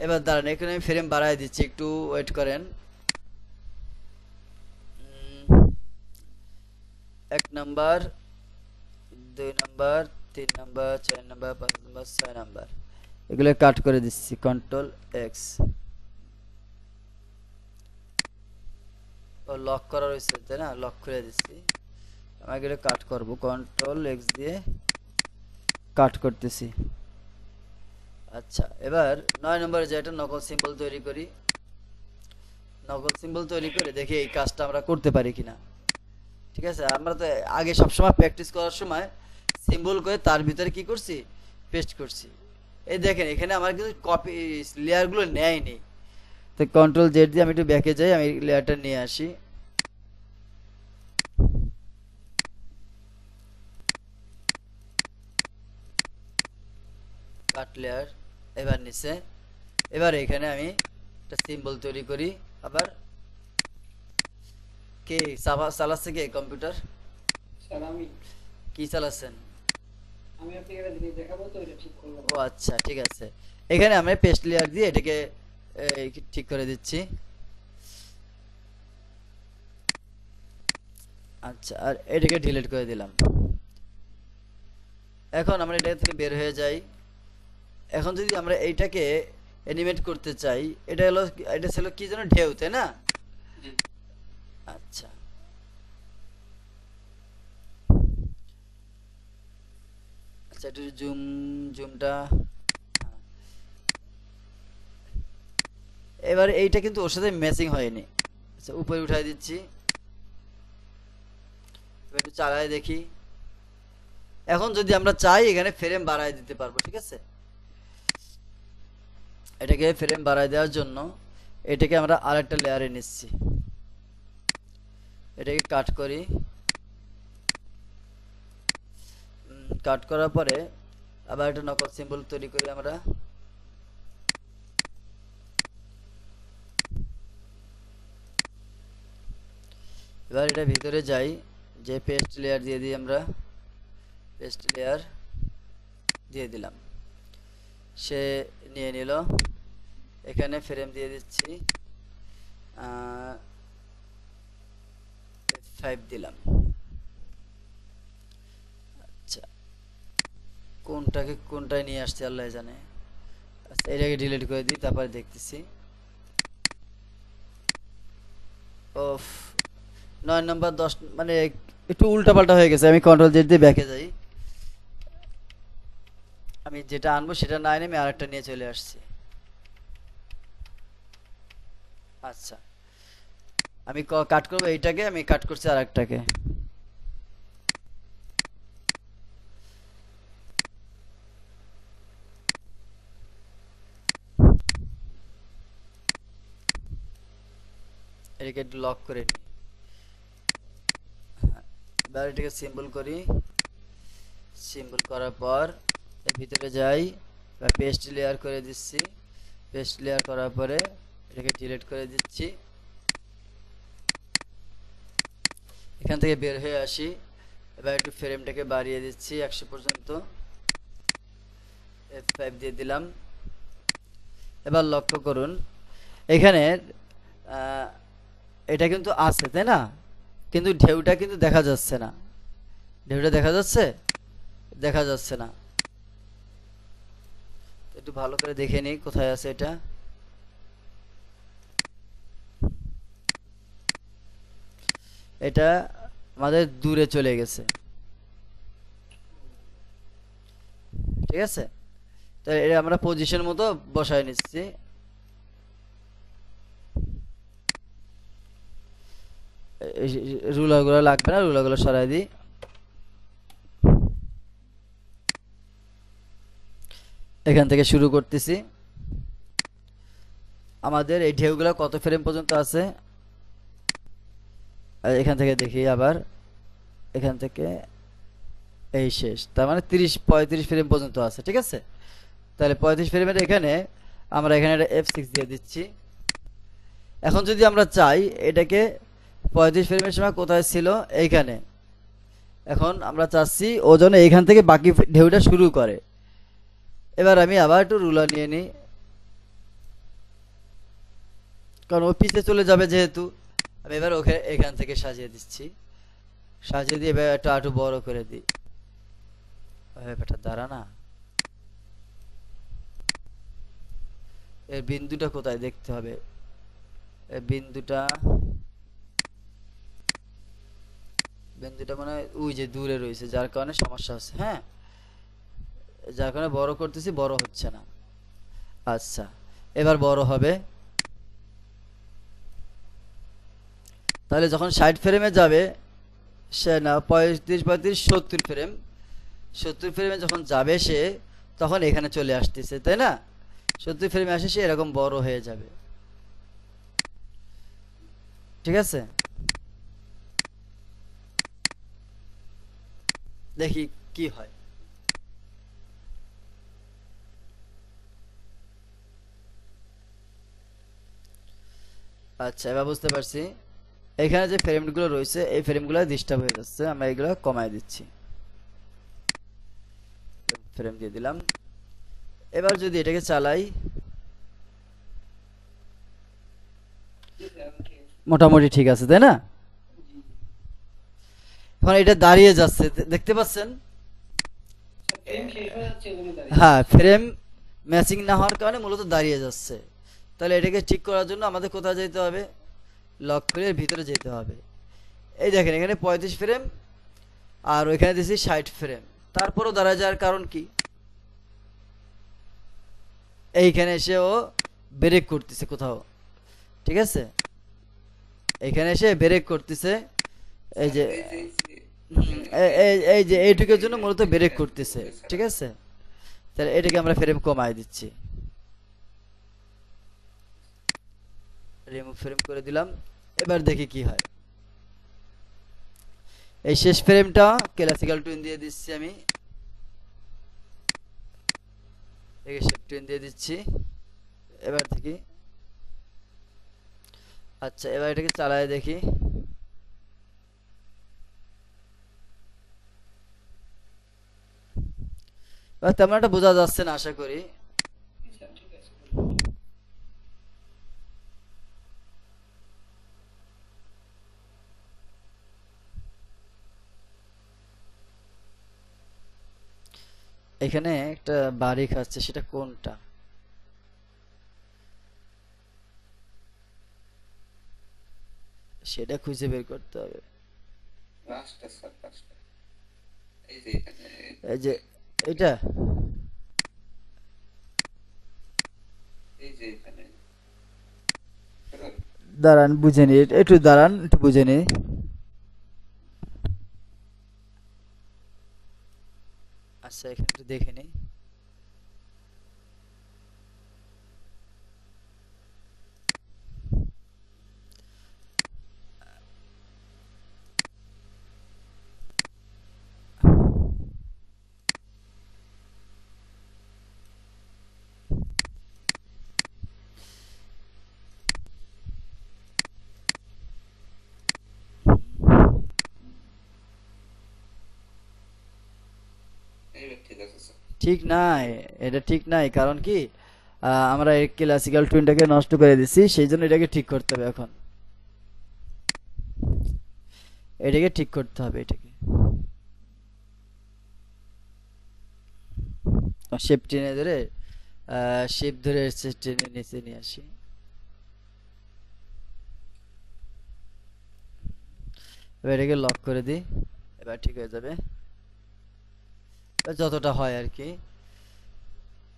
এবার দাঁড়ান, এখানে আমি ফ্রেম বাড়াই দিচ্ছি, একটু ওয়েট করেন। 1 number, 2 number, 3 number, 4 number, 5 number, 6 number, এগুলো কাট করে দিচ্ছি, কন্ট্রোল এক্স। ও লক করা রয়েছে, তাই না? লক করে দিচ্ছি। আমি এগুলো কাট করব, কন্ট্রোল এক্স দিয়ে কাট করতেছি। আচ্ছা, এবার 9 নম্বরে যে একটা নকল সিম্বল তৈরি করি। নকল সিম্বল তৈরি করে দেখি এই কাজটা আমরা করতে পারি কিনা, ঠিক আছে? আমরা তো আগে সবসময় প্র্যাকটিস করার সময় সিম্বল করে তার ভিতরে কি করছি, পেস্ট করছি। এই দেখেন, এখানে আমার কিন্তু কপি লেয়ারগুলো নেয়নি। তো কন্ট্রোল জেড দিয়ে আমি একটু ব্যাকে যাই, আমি লেয়ারটা নিয়ে আসি। কাট লেয়ার, এবার নিচে, এবার এখানে আমি একটা সিম্বল তৈরি করি। আবার কে চালাচ্ছে, কে কম্পিউটার স্যার আমি কি চালাচ্ছেন? আমি আপনাকে একটা জিনিস দেখাবো, তো এটা ঠিক করবো। ও আচ্ছা, ঠিক আছে। এখানে আমি পেস্ট লেয়ার দিয়ে এটাকে ঠিক করে দিচ্ছি। আচ্ছা, আর এটাকে ডিলিট করে দিলাম। এখন আমরা এটা থেকে বের হয়ে যাই। এখন যদি আমরা এইটাকে অ্যানিমেট করতে চাই, এটা ছিল কি যেন ঢেউ, তাই না? জি। আচ্ছা, আচ্ছা একটু জুমটা, এবার এইটা কিন্তু ওর সাথে ম্যাচিং হয়নি। আচ্ছা উপরে উঠাই দিচ্ছি, এবার একটু চালায় দেখি। এখন যদি আমরা চাই এখানে ফ্রেম বাড়ায় দিতে পারবো, ঠিক আছে? এটাকে ফ্রেম বাড়ায় দেওয়ার জন্য এটাকে আমরা আরেকটা লেয়ারে নিচ্ছি, এটাকে কাট করি। কাট করার পরে আবার একটা নকল সিম্বল তৈরি করি আমরা। এবার এটা ভিতরে যাই, যে পেস্ট লেয়ার দিয়ে দিই আমরা, পেস্ট লেয়ার দিয়ে দিলাম, সে নিয়ে নিল। এখানে ফ্রেম দিয়ে দিচ্ছি, 5 দিলাম। আচ্ছা কোনটায় নিয়ে আসছে আল্লাহ জানে। আচ্ছা এটাকে ডিলিট করে দিই, তারপরে দেখতেছি। ওফ, 9 নম্বর 10 মানে একটু উল্টাপাল্টা হয়ে গেছে। আমি কন্ট্রোল জেড দিয়ে ব্যাকে যাই, আমি যেটা আনবো সেটা না এনে আমি আরেকটা নিয়ে চলে আসছি। আচ্ছা আমি কাট করবো এইটাকে, আমি কাট করছি আরেকটাকে। এটাকে একটু লক করে নিই। এবার এটাকে সিম্বল করি, সিম্বল করার পর এর ভিতরে যাই, পেস্ট লেয়ার করে দিচ্ছি। পেস্ট লেয়ার করার পরে এটাকে ডিলিট করে দিচ্ছি। এখান থেকে বের হয়ে আসি, এবার একটু ফ্রেমটাকে বাড়িয়ে দিচ্ছি 100 পর্যন্ত, F5 দিয়ে দিলাম। এবার লক্ষ্য করুন এখানে এটা কিন্তু আছে, তাই না? কিন্তু ঢেউটা কিন্তু দেখা যাচ্ছে না। ঢেউটা দেখা যাচ্ছে? দেখা যাচ্ছে না। একটু ভালো করে দেখে নিই কোথায় আছে এটা। এটা আমাদের দূরে চলে গেছে, ঠিক আছে? তো এটা আমরা পজিশন মতো বসায় নিচ্ছি। রুলার গুলো লাগবে না, রুলার গুলো সরাই দিই। এখান থেকে শুরু করতেছি। আমাদের এই ঢেউগুলো কত ফ্রেম পর্যন্ত আছে এখান থেকে দেখি আবার, এখান থেকে এই শেষ, তার মানে 35 ফ্রেম পর্যন্ত আছে, ঠিক আছে? তাহলে 35 ফ্রেমের এখানে আমরা এখানে একটা F6 দিয়ে দিচ্ছি। এখন যদি আমরা চাই এটাকে 35 ফ্রেমের সময় কোথায় ছিল, এইখানে। এখন আমরা চাচ্ছি ও যেন এইখান থেকে বাকি ঢেউটা শুরু করে। এবার আমি আবার একটু রুলার নিয়ে নিই, কারণ ও পিছে চলে যাবে যেহেতু। আমি এবার ওকে এখান থেকে সাজিয়ে দিচ্ছি, সাজিয়ে দিয়ে এবার একটু বড় করে দিই। ব্যাপারটা দাঁড়া না, এর বিন্দুটা কোথায় দেখতে হবে। এর বিন্দুটা মানে ওই যে দূরে রয়েছে, যার কারণে সমস্যা হচ্ছে। হ্যাঁ, যার কারণে বড় করতেছি, বড় হচ্ছে না। আচ্ছা এবার বড় হবে। তাহলে যখন 60 ফ্রেমে যাবে, সে না 35 35 70 ফ্রেম, 70 ফ্রেমে যখন যাবে সে, তখন এখানে চলে আসতেছে, তাই না? 70 ফ্রেমে আসে সে এরকম বড় হয়ে যাবে, ঠিক আছে? দেখি কি হয়। আচ্ছা এবার বুঝতে পারছি এখানে যে ফ্রেমগুলো রয়েছে এই ফ্রেমগুলো ডিস্টার্ব হয়ে যাচ্ছে, আমরা এগুলো কমায় দিচ্ছি। ফ্রেম দিয়ে দিলাম। এবার যদি এটাকে চালাই, মোটামুটি ঠিক আছে, তাই না? এখন এটা দাঁড়িয়ে যাচ্ছে, দেখতে পাচ্ছেন? ফ্রেম শেষ হয়ে যাচ্ছে ওখানে দাঁড়িয়ে। হ্যাঁ, ফ্রেম ম্যাচিং না হওয়ার কারণে মূলত দাঁড়িয়ে যাচ্ছে। তাহলে এটাকে ঠিক করার জন্য আমাদের কোথায় যেতে হবে, লক করে এর ভিতরে যেতে হবে। এই দেখেন এখানে 35 ফ্রেম আর ওইখানে দিয়েছি 60 ফ্রেম, তারপরও দাঁড়ায় যাওয়ার কারণ কি, এইখানে এসে ও ব্রেক করতেছে কোথাও, ঠিক আছে, এইখানে এসে ব্রেক করতেছে, এই যে এই যে এইটুকুর জন্য মূলত ব্রেক করতেছে, ঠিক আছে। তাহলে এটাকে আমরা ফ্রেম কমায় দিচ্ছি, রিমুভ ফ্রেম করে দিলাম। এবার দেখি কি হয়। এই শেষ ফ্রেমটা ক্লাসিক্যাল টুইন দিয়ে দিচ্ছি আমি, একে শেপ টুইন দিয়ে দিচ্ছি। এবার দেখি, আচ্ছা এবার এটাকে চালায় দেখি। তেমন একটা বোঝা যাচ্ছে না আশা করি। আচ্ছা ঠিক আছে। এখানে একটা বাড়ি খাচ্ছে, সেটা কোনটা, সেটা খুঁজে বের করতে হবে। লাস্টটা স্যার, লাস্টটা এই যে এখানে, এই যে এটা, এই যে এখানে দাঁড়ান বুঝে নি, একটু দাঁড়ান একটু বুঝে নি। আচ্ছা এখানে একটু দেখে নি। এইবার ঠিক আছে স্যার। ঠিক নাই, এটা ঠিক নাই, কারণ কি আমরা এই ক্লাসিক্যাল টুইনটাকে নষ্ট করে দিছি, সেই জন্য এটাকে ঠিক করতে হবে। এখন এটাকে ঠিক করতে হবে, এটাকে শেপ টেনে ধরে, শেপ ধরে টেনে নিচে নিয়ে আসি। এবার এটাকে লক করে দিই, এবার ঠিক হয়ে যাবে, যতটা হয় আর কি।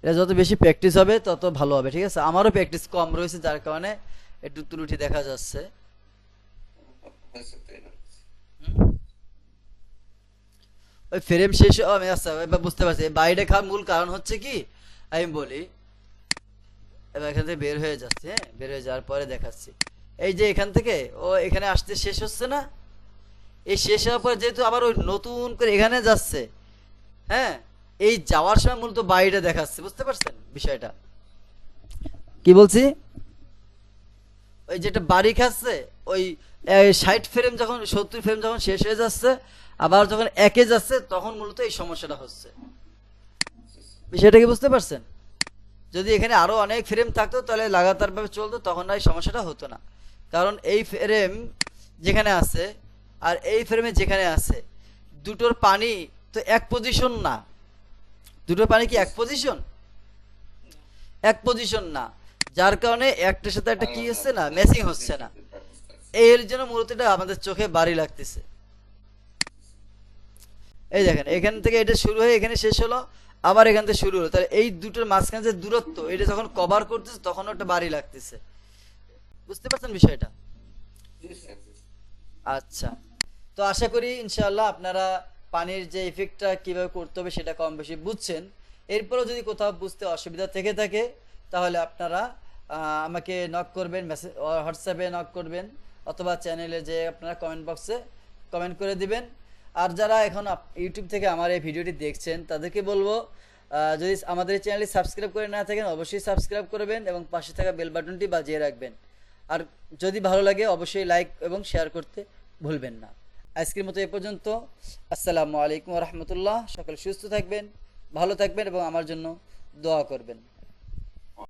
এটা যত বেশি প্র্যাকটিস হবে তত ভালো হবে, ঠিক আছে। আমারও প্র্যাকটিস কম রয়েছে, যার কারণে একটু ত্রুটি দেখা যাচ্ছে। হয়েছে তো এবার। ওই ফ্রেম শেষ, আমি আচ্ছা এবার বুঝতে পারছি বাইরে খাওয়ার মূল কারণ হচ্ছে কি, আমি বলি। এবার এখান থেকে বের হয়ে যাচ্ছে, হ্যাঁ বের হয়ে যাওয়ার পরে দেখাচ্ছি। এই যে এখান থেকে ও এখানে আসতে শেষ হচ্ছে না, এই শেষ হওয়ার পর যেহেতু আবার ওই নতুন করে এখানে যাচ্ছে, হ্যাঁ এই যাওয়ার সময় মূলত বাইরে দেখাচ্ছে, বুঝতে পারছেন বিষয়টা কি বলছি। ওই যেটা বাড়ি খাচ্ছে, ওই 60 ফ্রেম যখন 70 ফ্রেম যখন শেষ হয়ে যাচ্ছে, আবার যখন একে যাচ্ছে, তখন মূলত এই সমস্যাটা হচ্ছে। বিষয়টা কি বুঝতে পারছেন? যদি এখানে আরো অনেক ফ্রেম থাকতো তাহলে লাগাতার ভাবে চলতো, তখন আর এই সমস্যাটা হতো না। কারণ এই ফ্রেম যেখানে আছে আর এই ফ্রেমে যেখানে আছে, দুটোর পানি তো এক পজিশন না। দুটোর পানি কি এক পজিশন? এক পজিশন না, যার কারণে একটার সাথে একটা কি হচ্ছে না, ম্যাচিং হচ্ছে না। এর জন্য মূলত এটা আমাদের চোখে বাড়ি লাগতেছে। এই দেখেন এখান থেকে এটা শুরু হয়ে এখানে শেষ হলো, আবার এখান থেকে শুরু হলো, তাহলে এই দুটোর মাঝখানে যে দূরত্ব, এটা যখন কভার করতেছে তখন ওটা বাড়ি লাগতেছে। বুঝতে পারছেন বিষয়টা? আচ্ছা, তো আশা করি ইনশাআল্লাহ আপনারা পানির যে ইফেক্টটা কিভাবে করতে হবে সেটা কম বেশি বুঝছেন। এরপরও যদি কোথাও বুঝতে অসুবিধা থেকে থাকে, তাহলে আপনারা আমাকে নক করবেন, মেসেজ হোয়াটসঅ্যাপে নক করবেন, অথবা চ্যানেলে যে আপনারা কমেন্ট বক্সে কমেন্ট করে দিবেন। আর যারা এখন ইউটিউব থেকে আমার এই ভিডিওটি দেখছেন, তাদেরকে বলবো যদি আমাদের এই চ্যানেলটি সাবস্ক্রাইব করে না থাকেন, অবশ্যই সাবস্ক্রাইব করবেন এবং পাশে থাকা বেল বাটনটি বাজিয়ে রাখবেন। আর যদি ভালো লাগে অবশ্যই লাইক এবং শেয়ার করতে ভুলবেন না। আজকের মতো এ পর্যন্ত। আসসালামু আলাইকুম ওয়া রাহমাতুল্লাহ। সকলে সুস্থ থাকবেন, ভালো থাকবেন এবং আমার জন্য দোয়া করবেন।